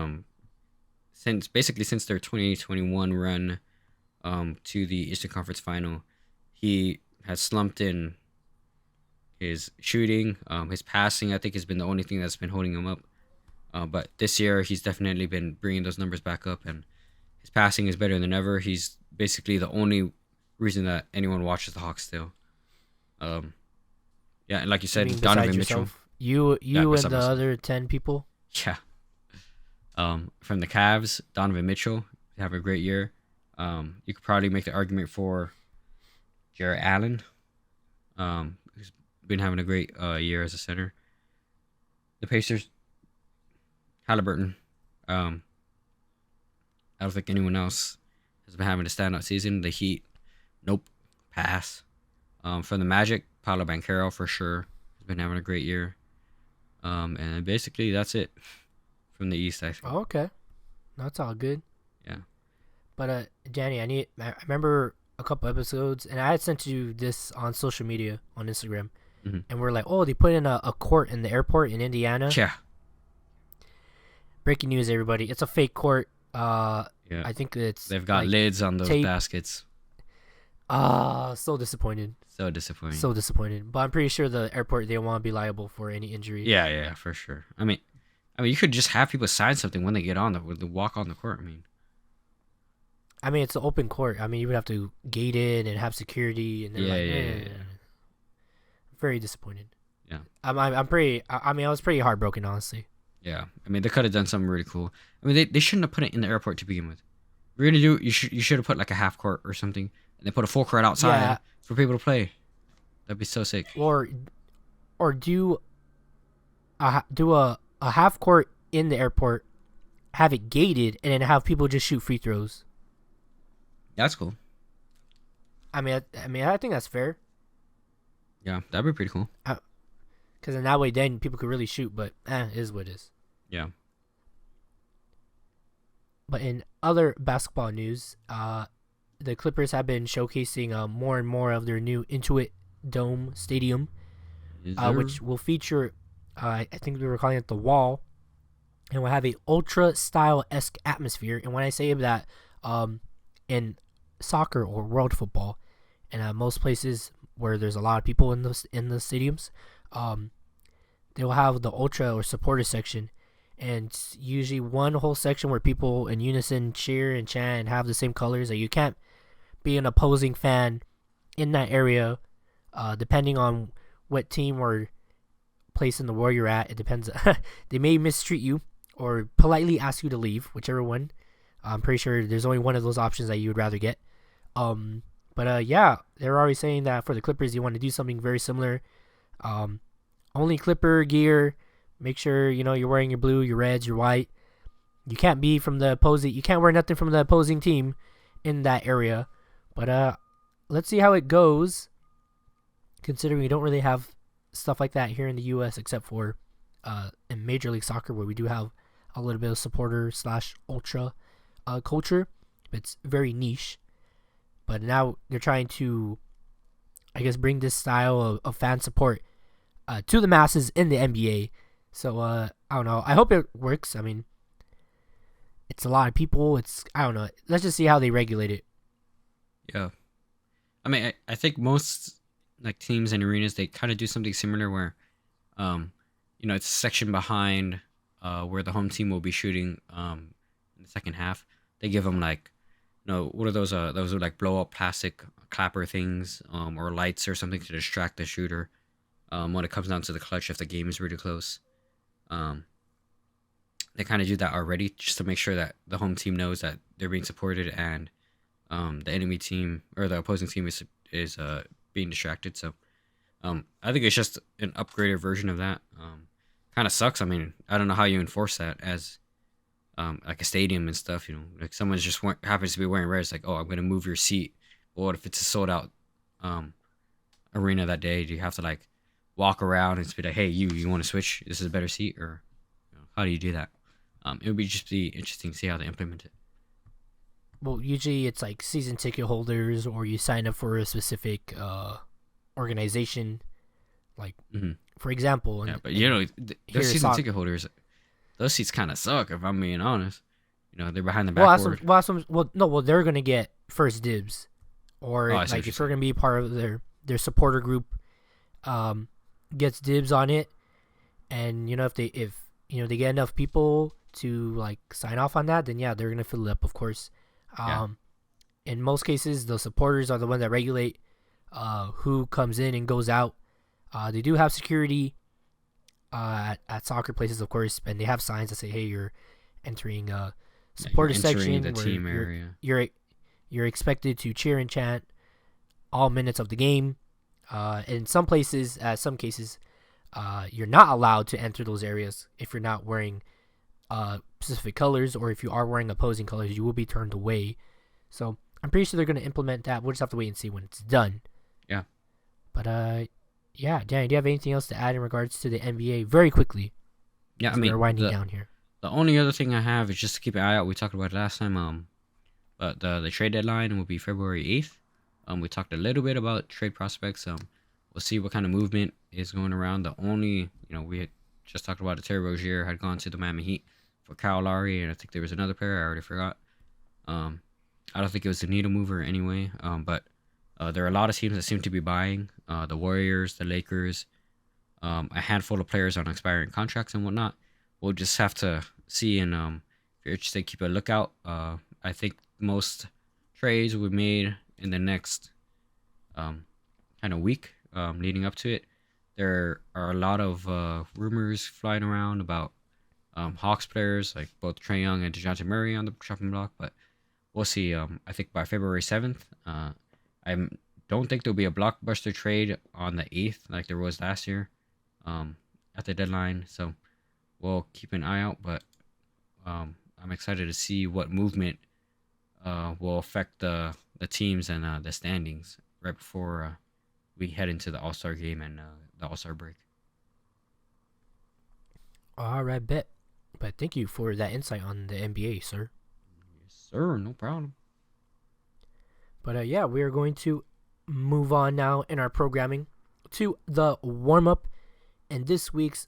since their 2021 run to the Eastern Conference Final, he has slumped in his shooting. His passing, I think, has been the only thing that's been holding him up. But this year, he's definitely been bringing those numbers back up, and his passing is better than ever. He's basically the only reason that anyone watches the Hawks still. Yeah, and like you You said, mean Donovan besides Mitchell. yourself? You Yeah, and besides the myself. other 10 people? Yeah. From the Cavs, Donovan Mitchell have a great year. You could probably make the argument for Jarrett Allen, who's been having a great year as a center. The Pacers, Halliburton. I don't think anyone else has been having a standout season. The Heat, nope, pass. From the Magic, Paolo Banchero for sure has been having a great year. And basically that's it from the East, I think. Oh, okay. That's all good. Yeah. But Danny, I remember a couple episodes, and I had sent you this on social media on Instagram, Mhm. and we're like, oh, they put in a court in the airport in Indiana. Yeah. Breaking news, everybody! It's a fake court. Yeah. I think it's They've got like, lids on those tape. baskets. So disappointed. So disappointing. So disappointed. But I'm pretty sure the airport, they don't want to be liable for any injury. Yeah, for sure. I mean, you could just have people sign something when they get on when they walk on the court. I mean, it's an open court. I mean, you would have to gate it and have security, and they're Yeah. Very disappointed. Yeah. I'm pretty. I mean, I was pretty heartbroken, honestly. Yeah. I mean, they could have done something really cool. I mean, they shouldn't have put it in the airport to begin with. If you're gonna do, you should have put like a half court or something, and then put a full court outside Yeah. for people to play. That'd be so sick. Or do a half court in the airport, have it gated, and then have people just shoot free throws. That's cool. I mean, I think that's fair. Yeah, that'd be pretty cool. Because in that way, then people could really shoot. But it is what it is. Yeah. But in other basketball news, the Clippers have been showcasing more and more of their new Intuit Dome Stadium, which will feature, I think we were calling it the Wall, and will have a ultra style-esque atmosphere. And when I say that, in soccer or world football, and most places where there's a lot of people in the stadiums, they will have the ultra or supporter section, and it's usually one whole section where people in unison cheer and chant and have the same colors. Like, you can't be an opposing fan in that area, depending on what team or place in the world you're at. It depends. They may mistreat you or politely ask you to leave, whichever one. I'm pretty sure there's only one of those options that you would rather get. Yeah, they're already saying that for the Clippers, you want to do something very similar. Only Clipper gear. Make sure you're wearing your blue, your reds, your white. You can't be from the opposing. You can't wear nothing from the opposing team in that area. But let's see how it goes. Considering we don't really have stuff like that here in the U.S. except for in Major League Soccer, where we do have a little bit of supporter / ultra culture. It's very niche. But now they're trying to, I guess, bring this style of fan support to the masses in the NBA. So, I don't know. I hope it works. I mean, it's a lot of people. I don't know. Let's just see how they regulate it. Yeah. I mean, I think most like teams and arenas, they kind of do something similar where, it's a section behind where the home team will be shooting in the second half. They give them like, what are those? Those are like blow up plastic clapper things, or lights or something to distract the shooter. When it comes down to the clutch, if the game is really close, they kind of do that already, just to make sure that the home team knows that they're being supported and the enemy team or the opposing team is being distracted. So I think it's just an upgraded version of that. Kind of sucks. I mean, I don't know how you enforce that as like a stadium and stuff. Like someone's just happens to be wearing red. It's like, oh, I'm gonna move your seat. But what if it's a sold out um, arena that day? Do you have to like walk around and just be like, hey, you want to switch? This is a better seat, or how do you do that? It would be interesting to see how they implement it. Well, usually it's like season ticket holders, or you sign up for a specific organization. Like, for example, Yeah, but those here's season ticket holders, those seats kind of suck. If I'm being honest, they're behind the well, backboard. well, they're gonna get first dibs, or Oh, I see what like you're if you're gonna be part of their supporter group, gets dibs on it, and if they get enough people to like sign off on that, then yeah, they're gonna fill it up, of course. Yeah. In most cases, the supporters are the ones that regulate who comes in and goes out. They do have security at soccer places, of course, and they have signs that say, "Hey, you're entering a supporter section the where team area." You're expected to cheer and chant all minutes of the game." In some cases, you're not allowed to enter those areas if you're not wearing specific colors, or if you are wearing opposing colors, you will be turned away. So I'm pretty sure they're going to implement that. We'll just have to wait and see when it's done. Yeah. But yeah, Danny, do you have anything else to add in regards to the NBA very quickly? Yeah, we're winding down here. The only other thing I have is just to keep an eye out. We talked about it last time. But the trade deadline will be February 8th. We talked a little bit about trade prospects. We'll see what kind of movement is going around. The only, we had just talked about it. Terry Rozier had gone to the Miami Heat for Kyle Lowry, and I think there was another player I already forgot. I don't think it was the needle mover anyway. But there are a lot of teams that seem to be buying. The Warriors, the Lakers, a handful of players on expiring contracts and whatnot. We'll just have to see, and if you're interested, keep a lookout. I think most trades will be made in the next kind of week leading up to it. There are a lot of rumors flying around about Hawks players, like both Trae Young and DeJounte Murray on the chopping block, but we'll see. I think by February 7th, I don't think there'll be a blockbuster trade on the 8th like there was last year at the deadline, so we'll keep an eye out, but I'm excited to see what movement will affect the teams and the standings right before we head into the All-Star game and the All-Star break. All right, bet. But thank you for that insight on the NBA, sir. Yes, sir. No problem. But yeah, we are going to move on now in our programming to the warm-up. And this week's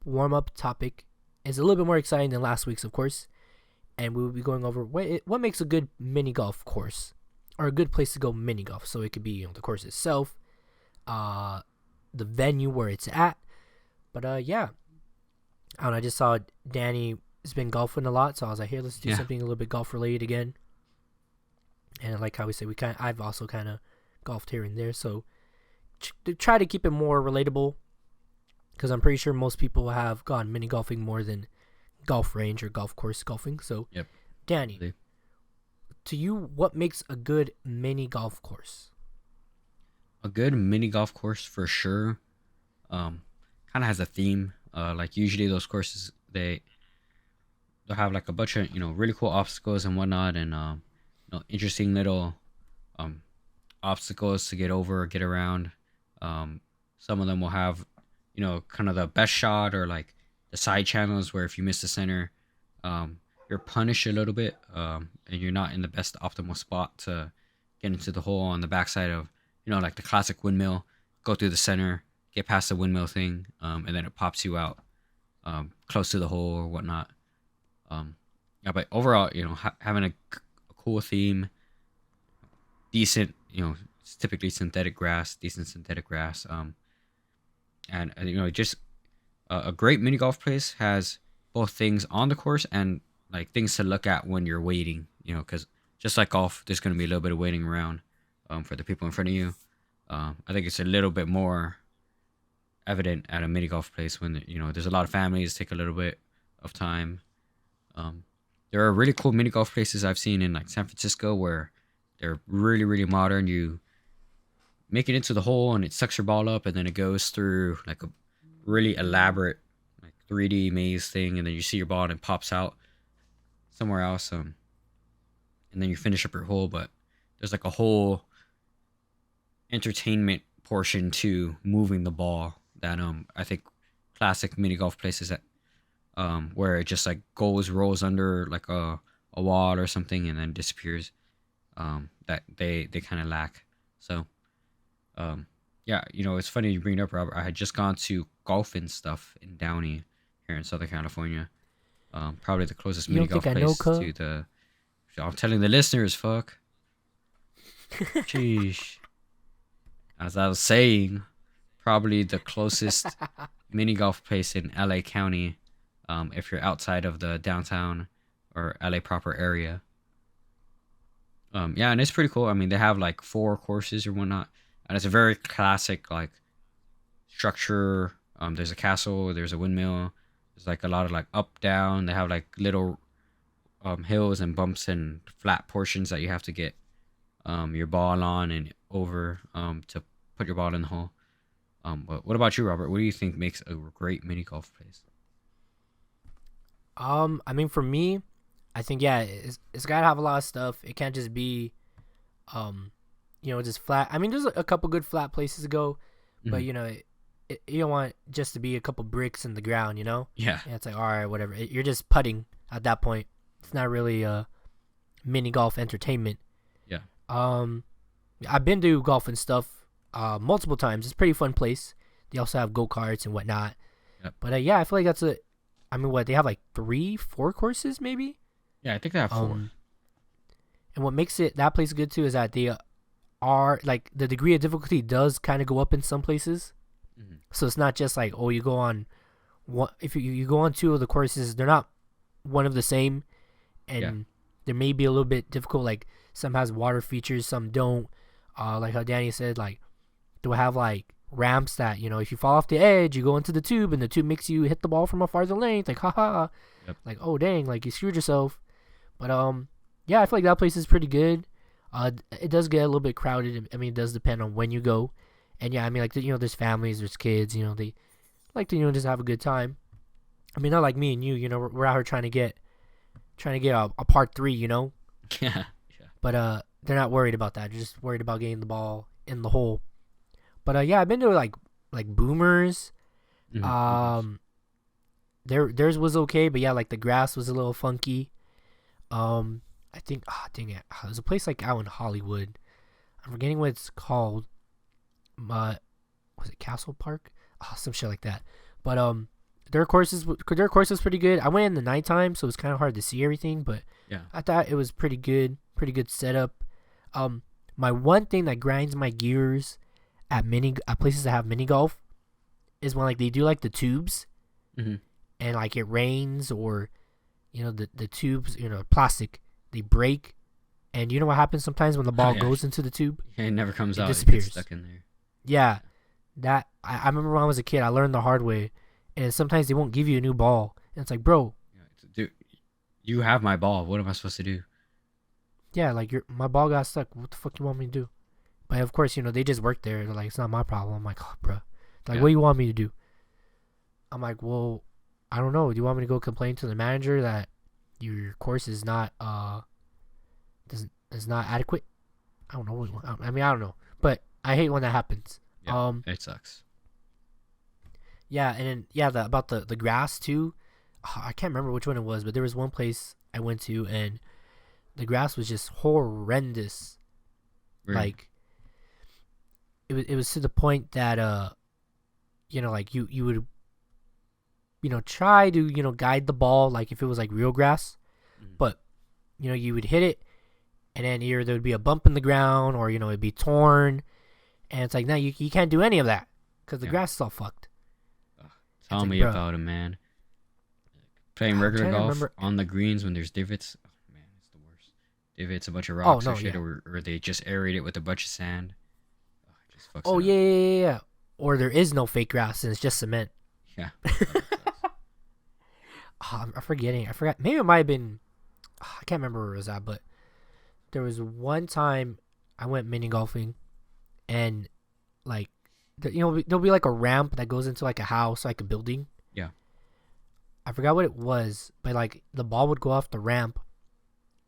warm-up topic is a little bit more exciting than last week's, of course. And we will be going over what makes a good mini golf course, or a good place to go mini golf. So it could be the course itself, the venue where it's at. But yeah, I don't know, I just saw Danny has been golfing a lot, so I was like, here, let's do something a little bit golf related again. And I like how we say I've also kind of golfed here and there, so try to keep it more relatable, because I'm pretty sure most people have gone mini golfing more than golf range or golf course golfing. So, yep. Danny, to you, what makes a good mini golf course? A good mini golf course for sure. Kind of has a theme. Like usually those courses they'll have like a bunch of really cool obstacles and whatnot, and interesting little obstacles to get over or get around. Some of them will have kind of the best shot, or like the side channels where if you miss the center, you're punished a little bit, and you're not in the best optimal spot to get into the hole on the backside of like the classic windmill. Go through the center, get past the windmill thing, and then it pops you out close to the hole or whatnot. Yeah, but overall, having a cool theme, decent, it's typically decent synthetic grass, and just a great mini golf place has both things on the course and like things to look at when you're waiting, because just like golf, there's going to be a little bit of waiting around for the people in front of you. I think it's a little bit more evident at a mini golf place when there's a lot of families, take a little bit of time. There are really cool mini golf places I've seen in like San Francisco where they're really, really modern. You make it into the hole and it sucks your ball up, and then it goes through like a really elaborate like 3D maze thing, and then you see your ball and it pops out. somewhere else, and then you finish up your hole. But there's like a whole entertainment portion to moving the ball that I think classic mini golf places that where it just like rolls under like a wall or something and then disappears. That they kind of lack. So yeah, it's funny you bring it up, Robert. I had just gone to golf and stuff in Downey here in Southern California. Probably the closest You mini don't golf think I know, place cuz? to the. I'm telling the listeners, fuck. Sheesh. As I was saying, probably the closest mini golf place in LA County, if you're outside of the downtown or LA proper area. Yeah, and it's pretty cool. I mean, they have like 4 courses or whatnot, and it's a very classic like structure. There's a castle, there's a windmill, there's like a lot of like up down. They have like little hills and bumps and flat portions that you have to get your ball on and over to put your ball in the hole. But what about you, Robert? What do you think makes a great mini golf place? I mean, for me, I think yeah, it's gotta have a lot of stuff. It can't just be, just flat. I mean, there's a couple good flat places to go, but Mhm. you don't want just to be a couple bricks in the ground. Yeah, Yeah, it's like all right, whatever. You're just putting at that point. It's not really mini golf entertainment. yeah, I've been to golf and stuff multiple times. It's a pretty fun place. They also have go-karts and whatnot. yep. But yeah, I feel like I mean, what, they have like 3-4 courses maybe. Yeah. I think they have 4. And what makes that place good too is that they are like the degree of difficulty does kind of go up in some places. Mhm. So it's not just like, oh, you go on one. If you go on 2 of the courses, they're not one of the same, and Yeah. there may be a little bit difficult. Like some has water features, some don't. Like how Danny said, like they'll have like ramps that if you fall off the edge, you go into the tube, and the tube makes you hit the ball from a farther length. Like haha, Yep. like oh dang, like you screwed yourself. But yeah, I feel like that place is pretty good. It does get a little bit crowded. I mean, it does depend on when you go, and yeah, I mean like there's families, there's kids. They like to just have a good time. I mean, not like me and you. We're out here trying to get a part 3. Yeah. Yeah. But they're not worried about that. They're just worried about getting the ball in the hole. But yeah, I've been to like Boomers. Mhm. Theirs was okay, but yeah, like the grass was a little funky. I think dang it, there's a place like out in Hollywood. I'm forgetting what it's called. Was it Castle Park? Some shit like that. But their course is pretty good. I went in the nighttime, so it was kind of hard to see everything, but Yeah. I thought it was pretty good setup. My one thing that grinds my gears at places that have mini golf is when like they do like the tubes Mhm. and like it rains, or the tubes, plastic, they break, and you know what happens sometimes when the ball Yeah. goes into the tube? It never comes It out. It disappears. gets stuck in there. Yeah, that I remember when I was a kid, I learned the hard way, and sometimes they won't give you a new ball, and it's like, bro, Yeah. Dude, you have my ball. What am I supposed to do? yeah, like my ball got stuck. What the fuck you want me to do? But of course, they just work there. They're like, it's not my problem. I'm like, oh, bro. They're like, Yeah. what do you want me to do? I'm like, well, I don't know. Do you want me to go complain to the manager that your course is not is not adequate? I don't know. I mean, I don't know. But I hate when that happens. Yeah. It sucks. Yeah, and then yeah, about the grass too. I can't remember which one it was, but there was one place I went to, and the grass was just horrendous. Really? Like it was to the point that like you would try to guide the ball like if it was like real grass, Mhm. but you would hit it, and then either there would be a bump in the ground, or it'd be torn, and it's like, no, you can't do any of that because the Yeah. grass is all fucked. Tell like, me bro. about it, man. Playing I'm regular trying to golf remember- on the greens when there's divots. Oh, man, it's the worst. Divots, a bunch of Oh, rocks no, or shit, yeah. or they just aerate it with a bunch of sand. Oh, it just fucks Oh it yeah, up. yeah. Or there is no fake grass and it's just cement. Yeah. I'm forgetting. I forgot. Maybe it might have been. I can't remember where it was at, but there was one time I went mini golfing, and like, there'll be like a ramp that goes into like a house, like a building. Yeah. I forgot what it was, but like the ball would go off the ramp,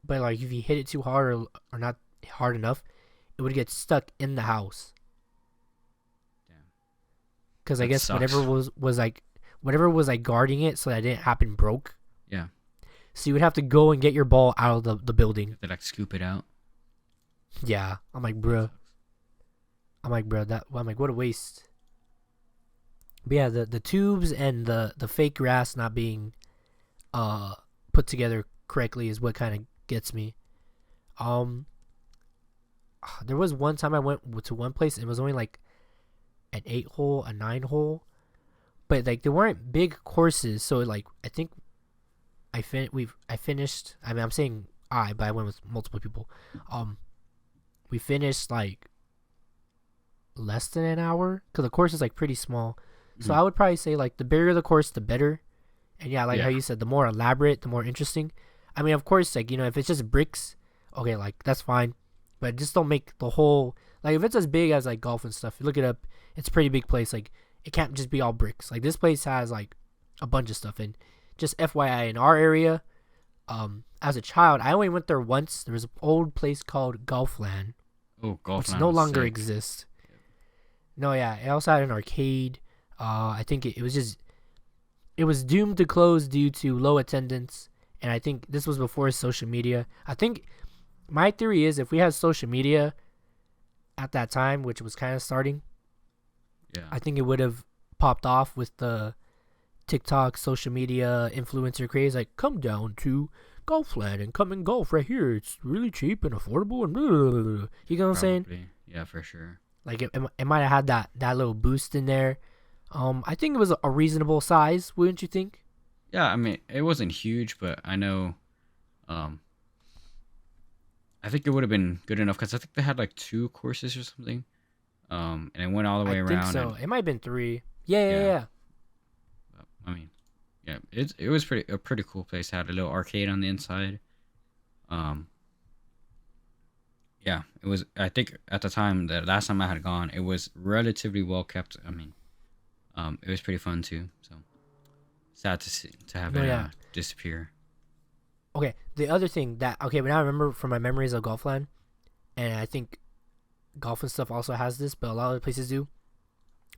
but like if you hit it too hard or not hard enough, it would get stuck in the house. Damn. Because I That guess sucks. whatever was like guarding it so that it didn't happen broke. Yeah. So you would have to go and get your ball out of the building. They like scoop it out. Yeah, I'm like, bruh. What a waste. But yeah, the tubes and the fake grass not being put together correctly is what kind of gets me. Um, there was one time I went to one place and it was only like an 8 hole, a 9 hole, but like they weren't big courses. So like I think I finished. I mean, I'm saying but I went with multiple people. We finished like less than an hour because the course is like pretty small. So I would probably say like the bigger the course, the better. And yeah, like how you said, the more elaborate, the more interesting. I mean, of course, like if it's just bricks, okay, like that's fine, but just don't make the whole like if it's as big as like golf and stuff. You look it up, it's a pretty big place. Like it can't just be all bricks. Like this place has like a bunch of stuff. And just FYI, in our area, as a child, I only went there once. There was an old place called Golfland, Oh, which Golfland no was longer sick. exists. No, yeah, it also had an arcade. I think it was doomed to close due to low attendance, and I think this was before social media. I think my theory is if we had social media at that time, which was kind of starting, Yeah. I think it would have popped off with the TikTok social media influencer craze. Like, come down to Golfland and come and golf right here. It's really cheap and affordable and blah, blah, blah, blah. You know what I'm saying? Probably. Yeah, for sure. Like it might have had that little boost in there. I think it was a reasonable size, wouldn't you think? Yeah, I mean, it wasn't huge, but I know, um, I think it would have been good enough because I think they had like two courses or something. And it went all the I way think around, so. and It might have been 3. Yeah, yeah, yeah, yeah. I mean, yeah, it was a pretty cool place. It had a little arcade on the inside. Um, yeah, it was. I think at the time, the last time I had gone, it was relatively well kept. I mean, it was pretty fun too. So sad to have No, it yeah. disappear. Okay, the other thing but now I remember from my memories of Golfland, and I think golf and stuff also has this, but a lot of places do,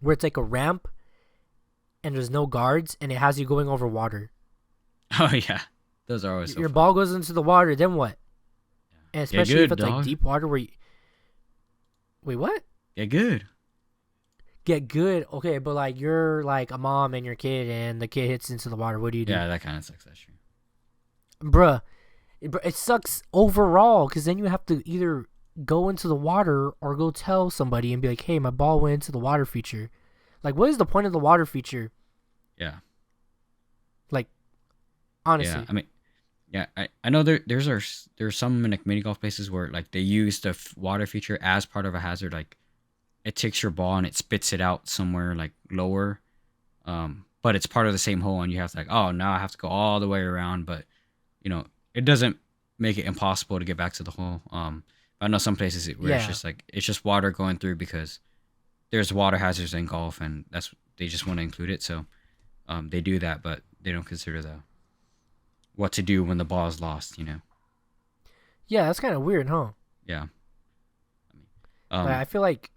where it's like a ramp and there's no guards and it has you going over water. Oh yeah, those are always so Your fun. ball goes into the water, then what? And Get especially if good, it's like dog. deep water where you. Wait, what? Get good. Get good. Okay, but like you're like a mom and your kid and the kid hits into the water. What do you do? Yeah, that kind of sucks. That's true. Bruh, it sucks overall because then you have to either go into the water or go tell somebody and be like, hey, my ball went into the water feature. Like, what is the point of the water feature? Yeah. Like, honestly. Yeah, I mean, yeah, I know there's some like mini golf places where like they use the water feature as part of a hazard. Like it takes your ball and it spits it out somewhere like lower, but it's part of the same hole, and you have to like, oh, now I have to go all the way around. But it doesn't make it impossible to get back to the hole. I know some places where it's Yeah. just like it's just water going through because there's water hazards in golf, and they just want to include it. So they do that, but they don't consider the what to do when the ball is lost. Yeah, that's kind of weird, huh? Yeah. Like, Um. I feel like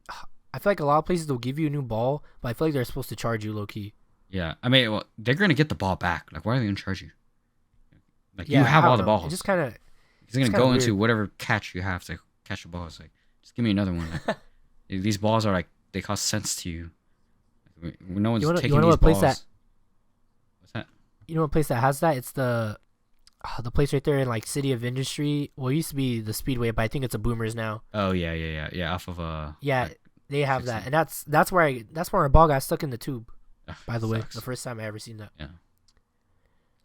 a lot of places will give you a new ball, but I feel like they're supposed to charge you low key. Yeah. I mean, well, they're gonna get the ball back. Like, why are they gonna charge you? Like, Yeah, you have I all don't the know. balls. It just kind of. He's gonna kinda go into weird. whatever catch you have to catch the ball. It's like, just give me another one. Like, these balls are like they cost cents to you. No one's You taking wanna know these what place balls. that What's that? You know what place that has that? It's the place right there in like City of Industry. Well, it used to be the Speedway, but I think it's a Boomers now. Oh yeah. Off of Yeah, like, they have 60. that, and that's where my ball got stuck in the tube. ugh, By the way, sucks. the first time I ever seen that. Yeah.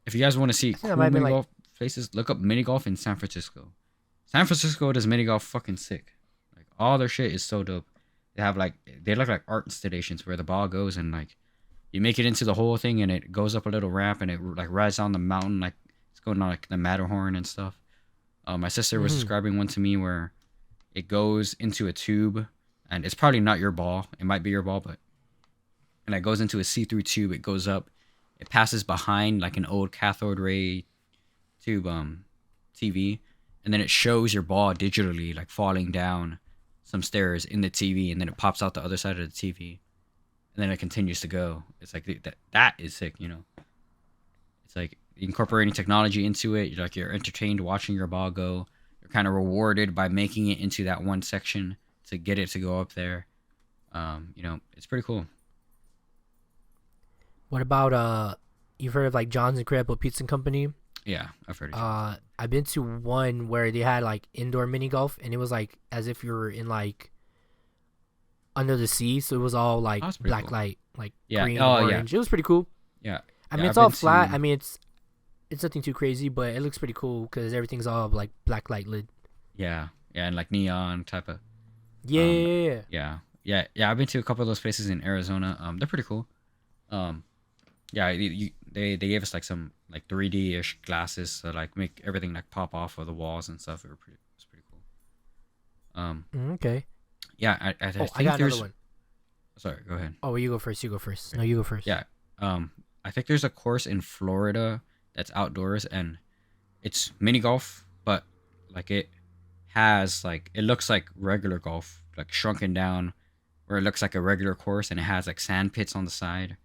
If you guys want to see think that cool might have been, mini like- golf places, look up mini golf in San Francisco. San Francisco does mini golf fucking sick. Like all their shit is so dope. They look like art installations where the ball goes and like you make it into the whole thing and it goes up a little ramp and it like rides down the mountain like it's going on like the Matterhorn and stuff. My sister was Mhm. describing one to me where it goes into a tube and it's probably not your ball. It might be your ball, but and it goes into a see-through tube. It goes up. It passes behind like an old cathode ray tube TV, and then it shows your ball digitally like falling down some stairs in the TV, and then it pops out the other side of the TV, and then it continues to go. It's like that is sick, you know. It's like incorporating technology into it. You're entertained watching your ball go. You're kind of rewarded by making it into that one section to get it to go up there. You know, it's pretty cool. What about you've heard of like John's Incredible Pizza Company? Yeah, I've heard of it. I've been to one where they had like indoor mini golf, and it was like as if you were in like under the sea, so it was all like black cool. light, like Yeah. green, Oh, orange. It was pretty cool. Yeah. I mean, Yeah, it's I've all been flat. to- I mean, it's nothing too crazy, but it looks pretty cool because everything's all like black light lit. Yeah, and like neon type of. Yeah, Um, yeah, yeah. yeah. I've been to a couple of those places in Arizona. They're pretty cool. Um, yeah, they gave us like some like 3D ish glasses to like make everything like pop off of the walls and stuff. It's pretty cool. Okay. Yeah, I Oh, think I got there's. another one. Sorry, go ahead. Oh, you go first. You go first. No, you go first. Yeah. I think there's a course in Florida that's outdoors, and it's mini golf, but like it has like it looks like regular golf, like shrunken down, where it looks like a regular course, and it has like sand pits on the side,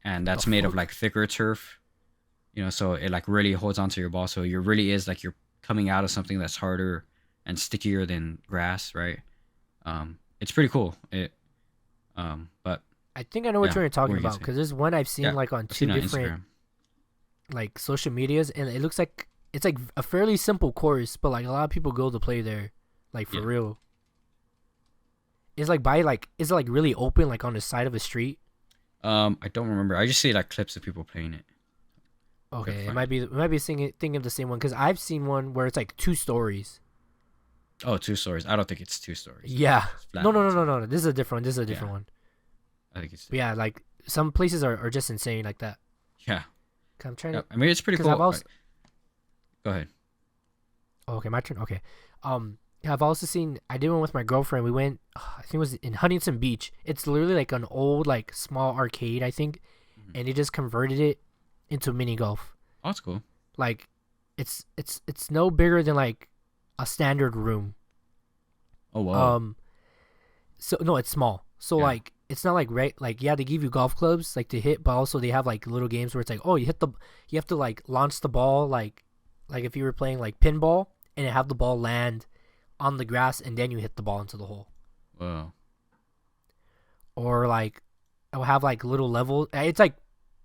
and that's The made of fuck? like thicker turf, you know, so it like really holds onto your ball, so you really is like you're coming out of something that's harder and stickier than grass, right? It's pretty cool. But I think I know what yeah, you're talking what were you gonna about say? because there's one I've seen Yeah, like on I've two seen it on different Instagram. like social medias, and it looks like it's like a fairly simple course, but like a lot of people go to play there, like for Yeah. real. It's like is it like really open, like on the side of a street? I don't remember. I just see like clips of people playing it. Okay, fine. it might be thinking of the same one because I've seen one where it's like 2 stories. Oh, 2 stories. I don't think it's 2 stories. Yeah. It's flat No, no, no, outside. no, no. This is a different one. This is a different Yeah. one. I think it's But yeah, like some places are just insane like that. yeah. 'Cause I'm trying Yeah, to. I mean, it's pretty 'Cause cool. I've also. Go ahead. Oh, okay, my turn. Okay. Yeah, I've also seen. I did one with my girlfriend. We went. I think it was in Huntington Beach. It's literally like an old, like small arcade, I think, Mhm. and they just converted it into mini golf. Oh, that's cool. Like, it's no bigger than like a standard room. Oh, wow. So no, it's small. So Yeah. like, it's not like like yeah, they give you golf clubs like to hit, but also they have like little games where it's like, oh, you have to like launch the ball like if you were playing like pinball and have the ball land on the grass and then you hit the ball into the hole. Wow. Or like I'll have like little levels. It's like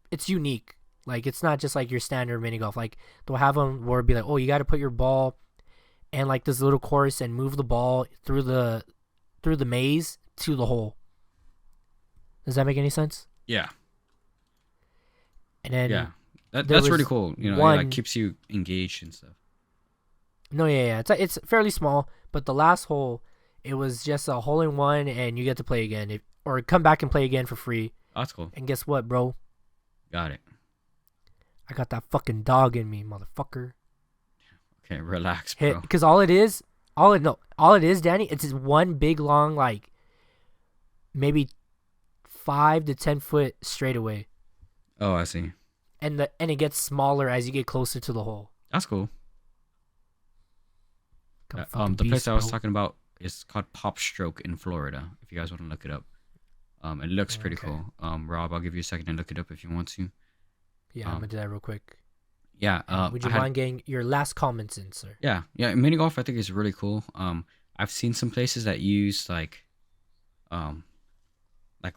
it's unique. Like it's not just like your standard mini golf. Like they'll have them where it'd be like, oh, you got to put your ball and like this little course and move the ball through the maze to the hole. Does that make any sense? Yeah. And then Yeah. there That's really was cool. You know, it one- like keeps you engaged and stuff. no, yeah, it's fairly small, but the last hole, it was just a hole in one, and you get to play again, or come back and play again for free. Oh, that's cool. And guess what, bro? Got it. I got that fucking dog in me, motherfucker. Okay, relax, Hit, bro. because all it is, Danny, it's just one big long like, maybe 5 to 10 foot straightaway, Oh, I see. and it gets smaller as you get closer to the hole. That's cool. Like a fucking The place beast, I was bro. talking about is called Pop Stroke in Florida. If you guys want to look it up, it looks pretty Okay. cool. Rob, I'll give you a second to look it up if you want to. Yeah, I'm gonna do that real quick. Yeah. Would you I had- mind getting your last comments in, sir? Yeah, mini golf I think is really cool. I've seen some places that use like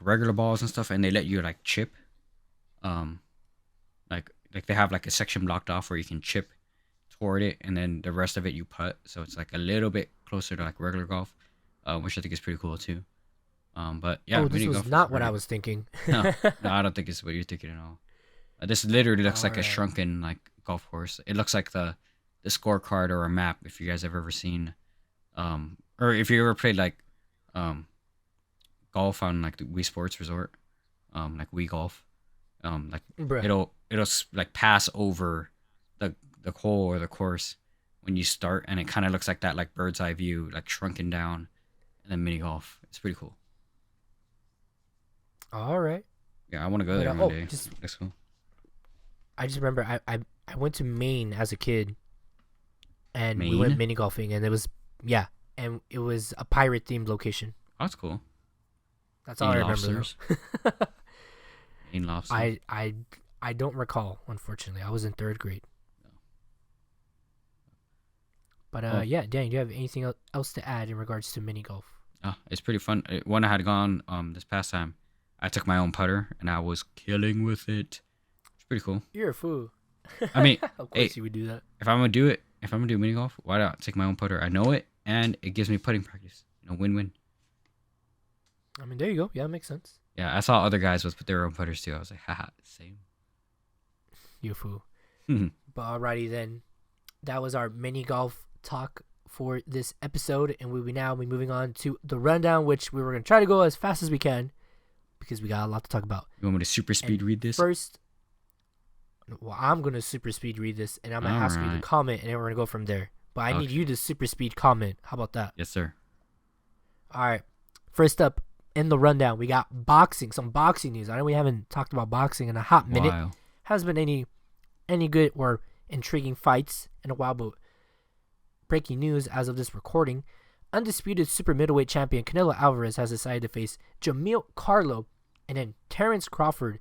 regular balls and stuff, and they let you like chip. Like they have like a section blocked off where you can chip toward it, and then the rest of it you putt. So it's like a little bit closer to like regular golf, which I think is pretty cool too. But yeah, oh, this mini was golf is not what I great. was thinking. No, I don't think it's what you're thinking at all. This literally looks like a Alright. shrunken like golf course. It looks like the scorecard or a map if you guys have ever seen, or if you ever played like, golf on like the Wii Sports Resort, like Wii Golf, like Bruh. it'll like pass over the hole or the course when you start, and it kind of looks like that like bird's eye view, like shrunken down, and then mini golf. It's pretty cool. All right. Yeah, I want to go But, there one day. just- That's cool. I just remember I went to Maine as a kid, and we went Maine? mini golfing, and it was a pirate themed location. Oh, that's cool. That's all I Any remember. lobsters? Maine lobster. I don't recall, unfortunately. I was in 3rd grade. But Danny, do you have anything else to add in regards to mini golf? It's pretty fun. When I had gone this past time, I took my own putter and I was killing with it. It's pretty cool. You're a fool. I mean, of course you would do that. If I'm gonna do mini golf, why not take my own putter? I know it, and it gives me putting practice. Win-win. I mean, there you go. Yeah, it makes sense. Yeah, I saw other guys with their own putters too. I was like, haha, same. You fool. But alrighty then, that was our mini golf talk for this episode, and we will now be moving on to the rundown, which we were gonna try to go as fast as we can because we got a lot to talk about. You want me to super speed read this? First, well, I'm gonna super speed read this, and I'm gonna ask you to comment, and then we're gonna go from there. But I need you to super speed comment. How about that? Yes, sir. All right. First up in the rundown, we got boxing. Some boxing news. I know we haven't talked about boxing in a hot minute. Wow. Hasn't been any good or intriguing fights in a while, but breaking news as of this recording: undisputed super middleweight champion Canelo Alvarez has decided to face Jamil Carlo and then Terrence Crawford,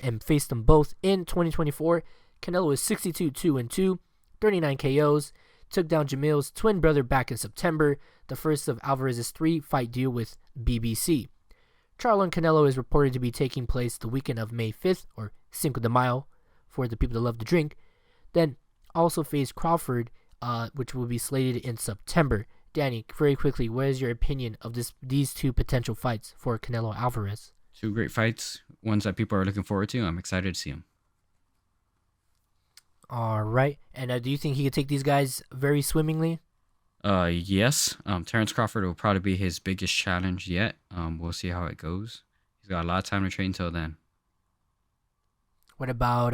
and face them both in 2024. Canelo is 62-2-2, 39 KOs. Took down Jamil's twin brother back in September, the first of Alvarez's 3-fight deal with BBC. Charlo and Canelo is reported to be taking place the weekend of May 5th, or Cinco de Mayo, for the people that love to drink. Then also face Crawford, which will be slated in September. Danny, very quickly, what is your opinion of these two potential fights for Canelo Alvarez? Two great fights, ones that people are looking forward to. I'm excited to see them. All right. And do you think he could take these guys very swimmingly? Yes. Terrence Crawford will probably be his biggest challenge yet. We'll see how it goes. He's got a lot of time to train till then. What about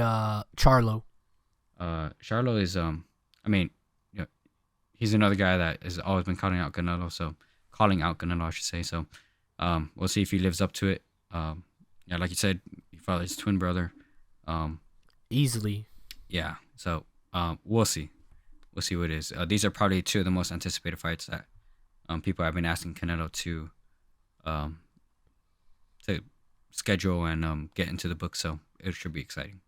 Charlo? Charlo is he's another guy that has always been calling out Canelo, I should say. So, we'll see if he lives up to it. Like you said, he fought his twin brother. Easily. Yeah. So, we'll see. We'll see what it is. These are probably two of the most anticipated fights that people have been asking Canelo to schedule and get into the book. So it should be exciting.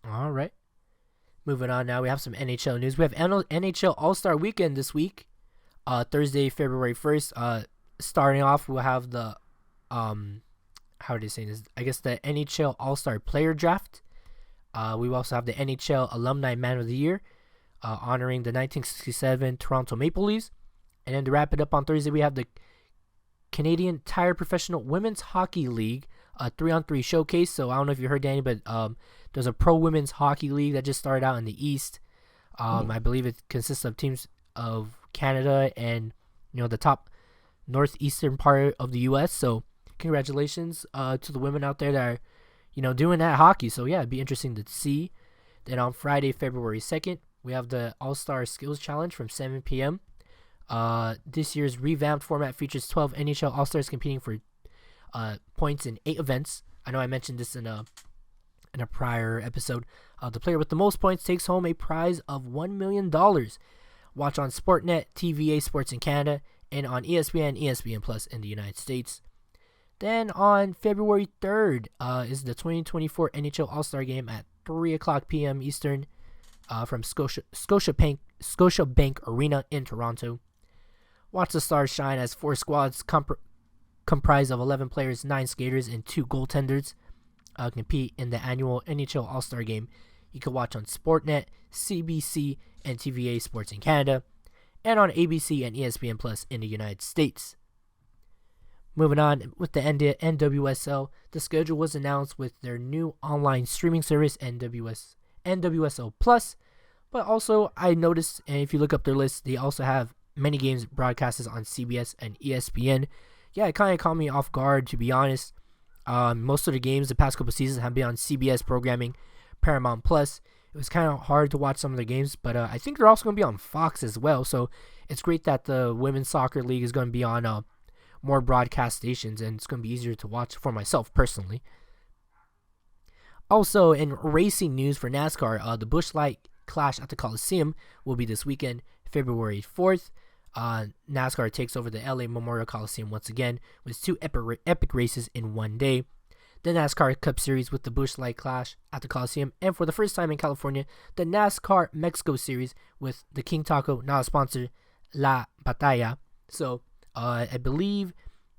All right. Moving on now, we have some NHL news. We have NHL All-Star Weekend this week, Thursday, February 1st. Starting off, we'll have the, how are they saying this? I guess the NHL All-Star Player Draft. We also have the NHL Alumni Man of the Year, honoring the 1967 Toronto Maple Leafs. And then to wrap it up on Thursday, we have the Canadian Tire Professional Women's Hockey League, a 3-on-3 showcase. So I don't know if you heard, Danny, but there's a pro women's hockey league that just started out in the East. I believe it consists of teams of Canada and the top northeastern part of the U.S. So congratulations to the women out there that are doing that hockey. So yeah, it'd be interesting to see. Then on Friday, February 2nd, we have the All-Star Skills Challenge from 7 p.m. This year's revamped format features 12 NHL All-Stars competing for points in 8 events. I know I mentioned this in a prior episode. The player with the most points takes home a prize of $1 million. Watch on Sportnet, TVA Sports in Canada, and on ESPN, ESPN Plus in the United States. Then on February 3rd is the 2024 NHL All-Star Game at 3 o'clock p.m. Eastern from Scotiabank Arena in Toronto. Watch the stars shine as 4 squads comprised of 11 players, 9 skaters, and 2 goaltenders compete in the annual NHL All-Star Game. You can watch on Sportnet, CBC, and TVA Sports in Canada, and on ABC and ESPN Plus in the United States. Moving on with the NWSL, the schedule was announced with their new online streaming service, NWSL Plus. But also, I noticed, and if you look up their list, they also have many games broadcasted on CBS and ESPN. Yeah, it kind of caught me off guard, to be honest. Most of the games the past couple seasons have been on CBS programming, Paramount Plus. It was kind of hard to watch some of the games, but I think they're also going to be on Fox as well. So it's great that the Women's Soccer League is going to be on more broadcast stations, and it's going to be easier to watch for myself personally. Also, in racing news for NASCAR, the Busch Light Clash at the Coliseum will be this weekend, February 4th. NASCAR takes over the LA Memorial Coliseum once again with 2 epic races in one day. The NASCAR Cup Series with the Busch Light Clash at the Coliseum, and for the first time in California, the NASCAR Mexico Series with the King Taco, not a sponsor, La Batalla. So I believe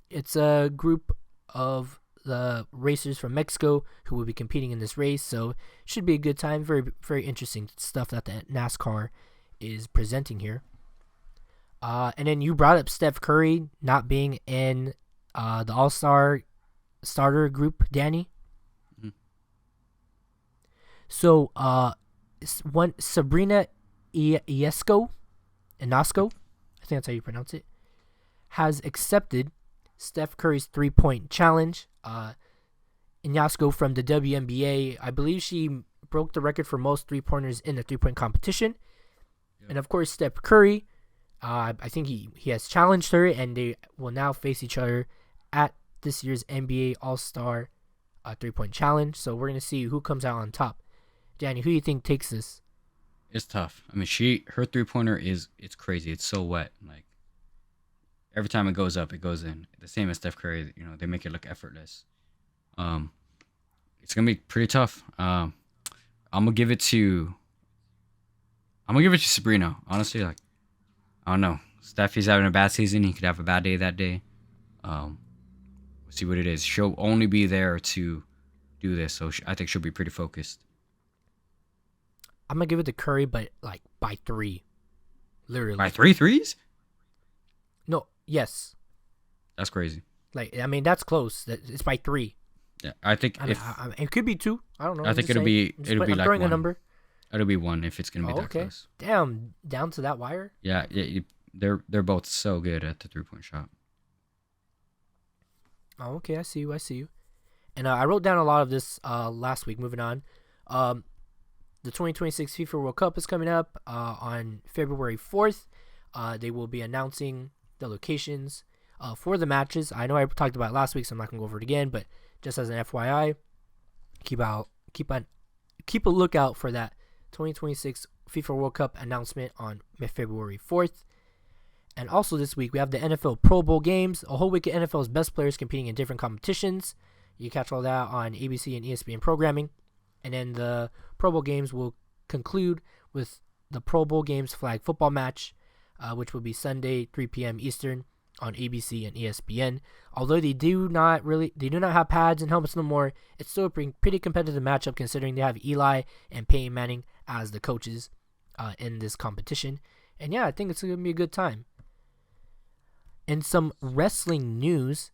it's a group of the racers from Mexico who will be competing in this race, so should be a good time. Very, very interesting stuff that the NASCAR is presenting here. And then you brought up Steph Curry not being in the All-Star starter group, Danny. Mm-hmm. So one Sabrina Ionesco, I think that's how you pronounce it, has accepted Steph Curry's 3-point challenge. Ionesco from the WNBA, I believe she broke the record for most 3-pointers in the 3-point competition. Yep. And of course, Steph Curry, I think he has challenged her, and they will now face each other at this year's NBA All-Star 3-point challenge. So we're going to see who comes out on top. Danny, who do you think takes this? It's tough. I mean, her 3-pointer it's crazy. It's so wet. Like, every time it goes up, it goes in. The same as Steph Curry, they make it look effortless. It's gonna be pretty tough. I'm gonna give it to Sabrina. Honestly, like, I don't know. Steph, he's having a bad season. He could have a bad day that day. We'll see what it is. She'll only be there to do this, so I think she'll be pretty focused. I'm gonna give it to Curry, but like by 3, literally. By 3 threes? No, yes. That's crazy. Like, I mean, that's close. It's by 3. Yeah, I think it could be 2. I don't know. I think it'll be I'm like throwing 1. a number. It'll be 1 if it's gonna be that okay. close. Damn, down to that wire. Yeah. They're both so good at the 3-point shot. Oh, okay, I see you. And I wrote down a lot of this last week. Moving on, the 2026 FIFA World Cup is coming up on February 4th. They will be announcing the locations for the matches. I know I talked about it last week, so I'm not gonna go over it again. But just as an FYI, keep a lookout for that 2026 FIFA World Cup announcement on February 4th. And also this week, we have the NFL Pro Bowl games, a whole week of NFL's best players competing in different competitions. You catch all that on ABC and ESPN programming. And then the Pro Bowl games will conclude with the Pro Bowl games flag football match, which will be Sunday, 3 p.m. Eastern on ABC and ESPN. Although they do not have pads and helmets no more, it's still a pretty competitive matchup considering they have Eli and Peyton Manning as the coaches in this competition. And yeah, I think it's going to be a good time. In some wrestling news,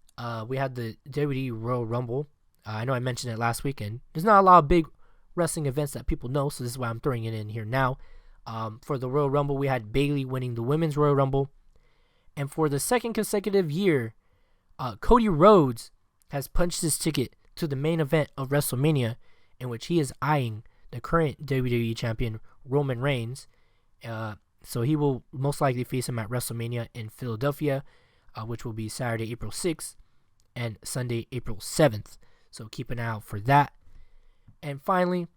we had the WWE Royal Rumble. I know I mentioned it last weekend. There's not a lot of big wrestling events that people know, so this is why I'm throwing it in here now. For the Royal Rumble, we had Bayley winning the Women's Royal Rumble. And for the second consecutive year, Cody Rhodes has punched his ticket to the main event of WrestleMania, in which he is eyeing the current WWE champion, Roman Reigns. So he will most likely face him at WrestleMania in Philadelphia, which will be Saturday, April 6th, and Sunday, April 7th. So keep an eye out for that. And finally,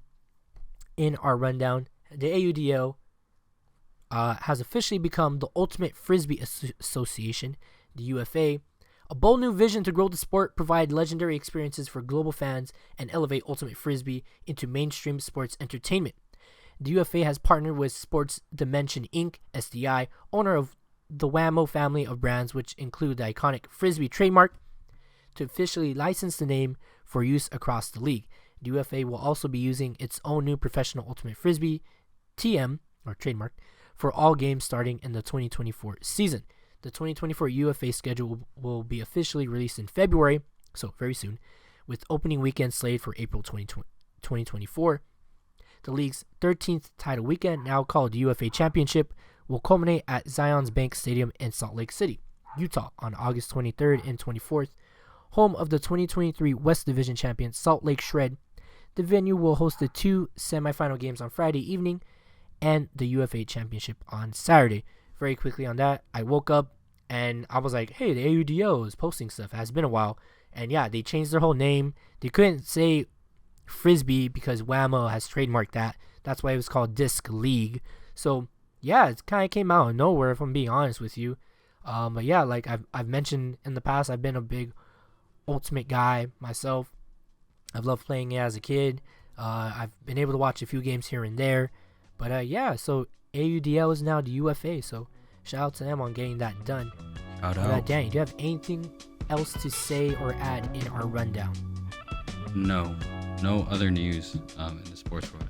in our rundown, the AUDO has officially become the Ultimate Frisbee Association, the UFA, a bold new vision to grow the sport, provide legendary experiences for global fans, and elevate Ultimate Frisbee into mainstream sports entertainment. The UFA has partnered with Sports Dimension Inc., SDI, owner of the WAMO family of brands, which include the iconic Frisbee trademark, to officially license the name for use across the league. The UFA will also be using its own new professional Ultimate Frisbee TM, or trademark, for all games starting in the 2024 season. The 2024 UFA schedule will be officially released in February, so very soon, with opening weekend slated for April 2024. The league's 13th title weekend, now called the UFA Championship, will culminate at Zions Bank Stadium in Salt Lake City, Utah, on August 23rd and 24th, home of the 2023 West Division champion Salt Lake Shred. The venue will host the 2 semifinal games on Friday evening and the UFA Championship on Saturday. Very quickly on that, I woke up and I was like, hey, the AUDO is posting stuff. It has been a while. And yeah, they changed their whole name. They couldn't say frisbee because WAMO has trademarked that. That's why it was called Disc League. So yeah, it kind of came out of nowhere, if I'm being honest with you. But yeah, like I've mentioned in the past, I've been a big Ultimate guy myself. I've loved playing it as a kid. I've been able to watch a few games here and there. But yeah, so AUDL is now the UFA. So shout out to them on getting that done. Shout out. Danny, do you have anything else to say or add in our rundown? No other news in the sports world.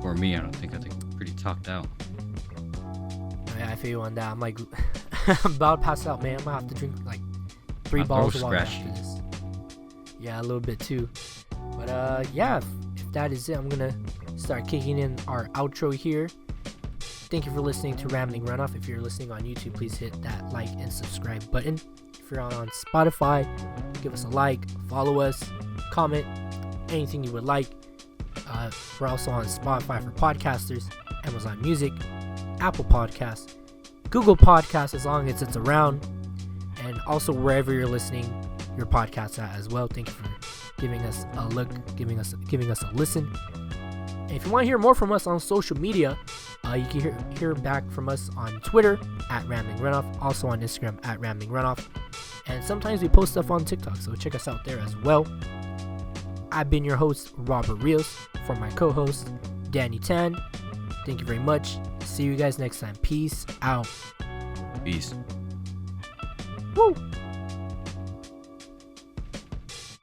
For me, I think pretty talked out. Yeah, I feel you on that. I'm like, I'm about to pass out, man. I'm gonna have to drink like 3 bottles of water after this. Yeah, a little bit too. But yeah, if that is it, I'm gonna start kicking in our outro here. Thank you for listening to Rambling Runoff. If you're listening on YouTube, please hit that like and subscribe button. If you're on Spotify, give us a like, follow us, comment, anything you would like. We're also on Spotify for podcasters, Amazon Music, Apple Podcasts, Google Podcasts as long as it's around, and also wherever you're listening your podcasts at as well. Thank you for giving us a look, giving us a listen. And if you want to hear more from us on social media, you can hear back from us on Twitter at Rambling Runoff, also on Instagram at Rambling Runoff, and sometimes we post stuff on TikTok, so check us out there as well. I've been your host, Robert Rios, for my co-host, Danny Tan. Thank you very much. See you guys next time. Peace out. Peace. Woo!